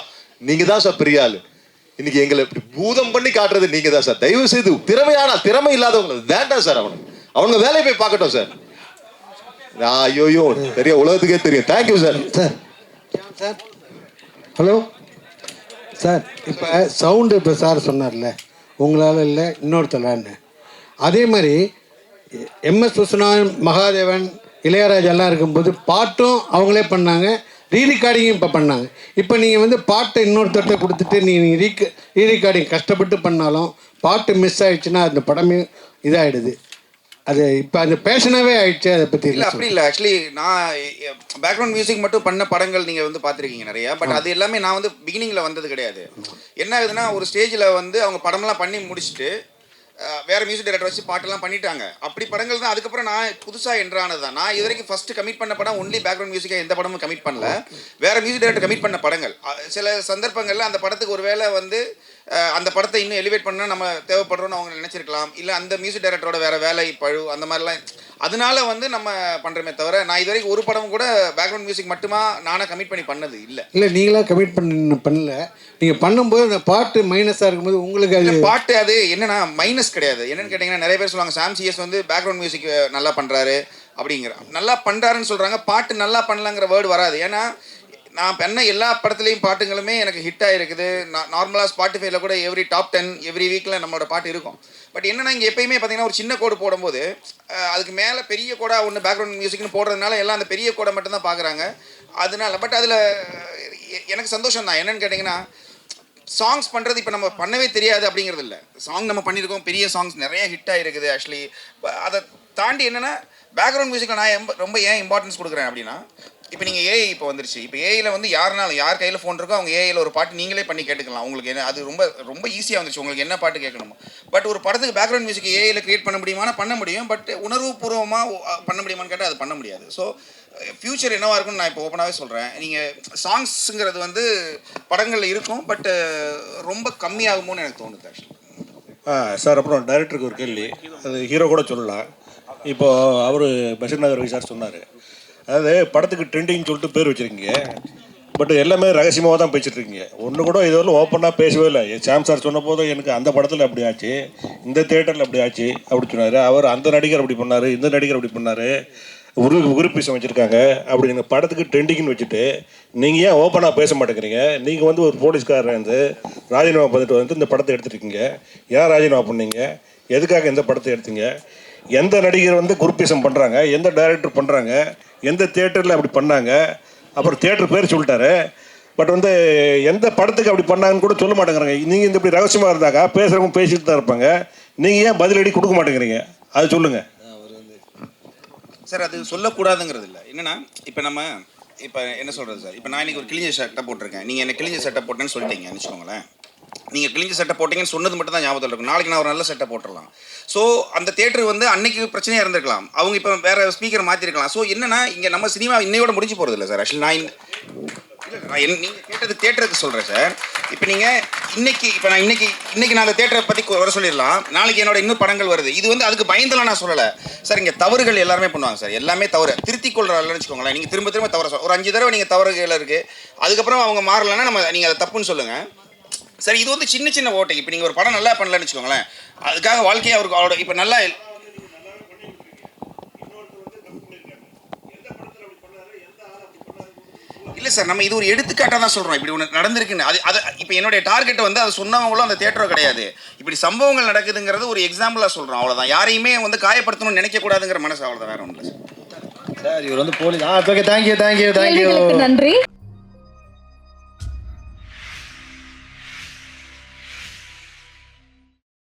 நீங்க தான் சார் பெரிய ஆளு. இன்னைக்கு எங்களை இப்படி பூதம் பண்ணி காட்டுறது நீங்க தான் சார். தயவு செய்து திறமை இல்லாதவங்க வேண்டாம் சார். அவங்க வேலையை போய் பார்க்கட்டும் சார். ஐயோ தெரிய உலகத்துக்கே தெரியும். Thank you sir. Sir hello sir, இப்போ சவுண்டு இப்போ சார் சொன்னார்ல, உங்களால் இல்லை இன்னொருத்தலான்னு, அதே மாதிரி எம்எஸ் விஸ்வநாதன், மகாதேவன், இளையராஜா எல்லாம் இருக்கும்போது பாட்டும் அவங்களே பண்ணாங்க, ரீரெக்கார்டிங்கும் இப்போ பண்ணாங்க. இப்போ நீங்கள் வந்து பாட்டை இன்னொருத்தர்கிட்ட கொடுத்துட்டு நீங்கள் ரீரெக்கார்டிங் கஷ்டப்பட்டு பண்ணாலும் பாட்டு மிஸ் ஆகிடுச்சுன்னா அந்த படமே இதாகிடுது. அது இப்போ அந்த பேஷனாகவே ஆயிடுச்சு. அதை பற்றி இல்லை, அப்படி இல்லை. ஆக்சுவலி நான் பேக்ரவுண்ட் மியூசிக் மட்டும் பண்ண படங்கள் நீங்கள் வந்து பார்த்துருக்கீங்க நிறையா. பட் அது எல்லாமே நான் வந்து பிகினிங்கில் வந்தது கிடையாது. என்ன ஆகுதுன்னா, ஒரு ஸ்டேஜில் வந்து அவங்க படம்லாம் பண்ணி முடிச்சுட்டு வேறு மியூசிக் டைரக்டர் வச்சு பாட்டெல்லாம் பண்ணிட்டாங்க. அப்படி படங்கள் தான். அதுக்கப்புறம் நான் புதுசாக என்ட்ரானது தான். நான் இது வரைக்கும் ஃபஸ்ட்டு கமிட் பண்ண படம் ஒன்லி பேக்ரவுண்ட் மியூசிக்காக எந்த படமும் கமிட் பண்ணல. வேறு மியூசிக் டைரக்டர் கமிட் பண்ண படங்கள். சில சந்தர்ப்பங்களில் அந்த படத்துக்கு ஒரு வேளை வந்து அந்த படத்தை இன்னும் எலிவேட் பண்ணால் நம்ம தேவைப்படுறோன்னு அவங்க நினச்சிருக்கலாம். இல்லை அந்த மியூசிக் டைரக்டரோட வேறு வேலை பழு அந்த மாதிரிலாம். அதனால வந்து நம்ம பண்ணுறமே தவிர, நான் இது வரைக்கும் ஒரு படம் கூட பேக்ரவுண்ட் மியூசிக் மட்டுமா நானாக கமிட் பண்ணி பண்ணது இல்லை. இல்லை, நீங்களாக கமிட் பண்ணல. நீங்கள் பண்ணும்போது அந்த பாட்டு மைனஸாக இருக்கும்போது உங்களுக்கு அது பாட்டு அது என்னன்னா மைனஸ் கிடையாது. என்னன்னு கேட்டிங்கன்னா, நிறைய பேர் சொல்லுவாங்க சாம் சிஎஸ் வந்து பேக்ரவுண்ட் மியூசிக் நல்லா பண்ணுறாரு அப்படிங்கிற. நல்லா பண்ணுறாருன்னு சொல்கிறாங்க, பாட்டு நல்லா பண்ணலாங்கிற வேர்டு வராது. ஏன்னா நான் பண்ண எல்லா படத்துலேயும் பாட்டுங்களுமே எனக்கு ஹிட் ஆகிருக்குது. நார்மலாக ஸ்பாட்டிஃபைல கூட எவ்ரி டாப் 10 எவ்ரி வீக்கில் நம்மளோட பாட்டு இருக்கும். பட் என்னென்னா, இங்கே எப்பயுமே பார்த்தீங்கன்னா ஒரு சின்ன கோடு போடும்போது அதுக்கு மேலே பெரிய கோடாக ஒன்று பேக்ரவுண்ட் மியூசிக்னு போடுறதுனால எல்லாம் அந்த பெரிய கோடை மட்டும்தான் பார்க்குறாங்க. அதனால பட் அதில் எனக்கு சந்தோஷம் தான். என்னென்னு கேட்டிங்கன்னா, சாங்ஸ் பண்ணுறது இப்போ நம்ம பண்ணவே தெரியாது அப்படிங்கிறது இல்லை. சாங் நம்ம பண்ணியிருக்கோம், பெரிய சாங்ஸ் நிறைய ஹிட் ஆகிருக்குது. ஆக்சுவலி அதை தாண்டி என்னென்னா, பேக்ரவுண்ட் மியூசிக்கில் நான் ரொம்ப ஏன் இம்பார்ட்டன்ஸ் கொடுக்குறேன் அப்படின்னா, இப்போ நீங்கள் ஏஐ இப்போ வந்துருச்சு. இப்போ ஏஐயில் வந்து யார் கையில் ஃபோன் இருக்கோ அவங்க ஏஐயில் ஒரு பாட்டு நீங்களே பண்ணி கேட்டுக்கலாம். உங்களுக்கு என்ன அது ரொம்ப ரொம்ப ஈஸியாக வந்துருச்சு. உங்களுக்கு என்ன பாட்டு கேட்கணுமோ. பட் ஒரு படத்துக்கு பேக்ரவுண்ட் மியூசிக் ஏஐயில் கிரியேட் பண்ண முடியுமானா பண்ண முடியும். பட் உணர்வுபூர்வமாக பண்ண முடியுமான்னு கேட்டால் அது பண்ண முடியாது. ஸோ ஃப்யூச்சர் என்னவாக இருக்கும்னு நான் இப்போ ஓப்பனாகவே சொல்கிறேன். நீங்கள் சாங்ஸுங்கிறது வந்து படங்களில் இருக்கும். பட் ரொம்ப கம்மியாகுமோன்னு எனக்கு தோணுது ஆக்சுவலி. சார் அப்புறம் டைரக்டருக்கு ஒரு கேள்வி, அது ஹீரோ கூட சொல்லலாம். இப்போது அவர் பஷீர் நகர் ரவி சார் சொன்னார், அதாவது படத்துக்கு ட்ரெண்டிங்னு சொல்லிட்டு பேர் வச்சுருக்கீங்க, பட் எல்லாமே ரகசியமாக தான் பேசிட்டுருக்கீங்க. ஒன்று கூட இதுவரை ஓப்பனாக பேசவே இல்லை. சாம் சார் சொன்ன போதும் எனக்கு அந்த படத்தில் அப்படி ஆச்சு, இந்த தேட்டரில் அப்படி ஆச்சு அப்படி சொன்னார். அவர் அந்த நடிகர் அப்படி பண்ணார், இந்த நடிகர் அப்படி பண்ணார், உறுப்பிசம் வச்சுருக்காங்க அப்படி. நீங்கள் படத்துக்கு ட்ரெண்டிங்னு வச்சுட்டு நீங்கள் ஏன் ஓப்பனாக பேச மாட்டேங்கிறீங்க? நீங்கள் வந்து ஒரு போலீஸ்காரர் வந்து ராஜினாமா பண்ணிட்டு வந்து இந்த படத்தை எடுத்துருக்கீங்க. ஏன் ராஜினாமா பண்ணீங்க? எதுக்காக இந்த படத்தை எடுத்தீங்க? எந்த நடிகர் வந்து குரூப்பிசம் பண்ணுறாங்க, எந்த டைரக்டர் பண்ணுறாங்க, எந்த தேட்டரில் அப்படி பண்ணாங்க? அப்புறம் தேட்டர் பேர் சொல்லிட்டாரு, பட் வந்து எந்த படத்துக்கு அப்படி பண்ணாங்கன்னு கூட சொல்ல மாட்டேங்கிறாங்க. நீங்கள் இந்த இப்படி ரகசியமாக இருந்தாக்கா பேசுகிறவங்க பேசிட்டு தான் இருப்பாங்க. நீங்கள் ஏன் பதிலடி கொடுக்க மாட்டேங்கிறீங்க? அது சொல்லுங்கள் சார். அது சொல்லக்கூடாதுங்கிறது இல்லை. என்னென்னா இப்போ என்ன சொல்கிறது சார், இப்போ நான் இன்றைக்கி ஒரு கிழிஞ்ச சட்டை போட்டிருக்கேன். நீங்கள் என்ன கிழிஞ்ச சட்டை போட்டேன்னு சொல்லிட்டீங்கன்னு வச்சுக்கோங்களேன். நீங்கள் கிழிஞ்ச சட்டை போட்டிங்கன்னு சொன்னது மட்டும் தான் ஞாபகத்தில் இருக்கும். நாளைக்கு நான் ஒரு நல்ல சட்டை போட்டுடலாம். ஸோ அந்த தேட்டர் வந்து அன்னைக்கு பிரச்சனையாக இருந்திருக்கலாம். அவங்க இப்போ வேறு ஸ்பீக்கர் மாற்றிருக்கலாம். ஸோ என்னென்னா இங்கே நம்ம சினிமா இன்னையோட முடிஞ்சு போகிறது இல்லை சார். ஆக்சுவலி நீங்கள் கேட்டது தேட்டருக்கு சொல்கிறேன் சார். இப்போ நீங்கள் இன்னைக்கு நான் அந்த தேட்டரை பற்றி வர சொல்லிடலாம். நாளைக்கு என்னோட இன்னும் படங்கள் வருது. இது வந்து அதுக்கு பயந்தெல்லாம் நான் சொல்லலை சார். இங்கே தவறுகள் எல்லாருமே பண்ணுவாங்க சார். எல்லாமே தவறு திருத்திக் கொள்றாங்கன்னு வச்சுக்கோங்களேன். நீங்கள் திரும்ப திரும்ப தவற ஒரு 5 தடவை நீங்கள் தவறுகள் இருக்குது. அதுக்கப்புறம் அவங்க மாறலைன்னா நீங்கள் அதை தப்புன்னு சொல்லுங்கள் சார். இது வந்து சின்ன சின்ன ஓட்டை. இப்போ நீங்கள் ஒரு படம் நல்லா பண்ணலன்னு வச்சுக்கோங்களேன், அதுக்காக வாழ்க்கையை அவரோட இப்போ நல்லா இல்லை சார். நம்ம இது ஒரு எடுத்துக்காட்டாக தான் சொல்கிறோம். இப்படி ஒன்று நடந்திருக்குன்னு. அது இப்போ என்னுடைய டார்கெட் வந்து அதை சொன்னவங்களும் அந்த தேட்டரோ கிடையாது. இப்படி சம்பவங்கள் நடக்குதுங்கிறது ஒரு எக்ஸாம்பிளாக சொல்கிறோம், அவ்வளோதான். யாரையுமே வந்து காயப்படுத்தணும்னு நினைக்கக்கூடாதுங்கிற மனசு, அவ்வளோதான், வேறு ஒன்றும் இல்லை சார். இவர் வந்து போலீஸ். Okay, thank you. நன்றி.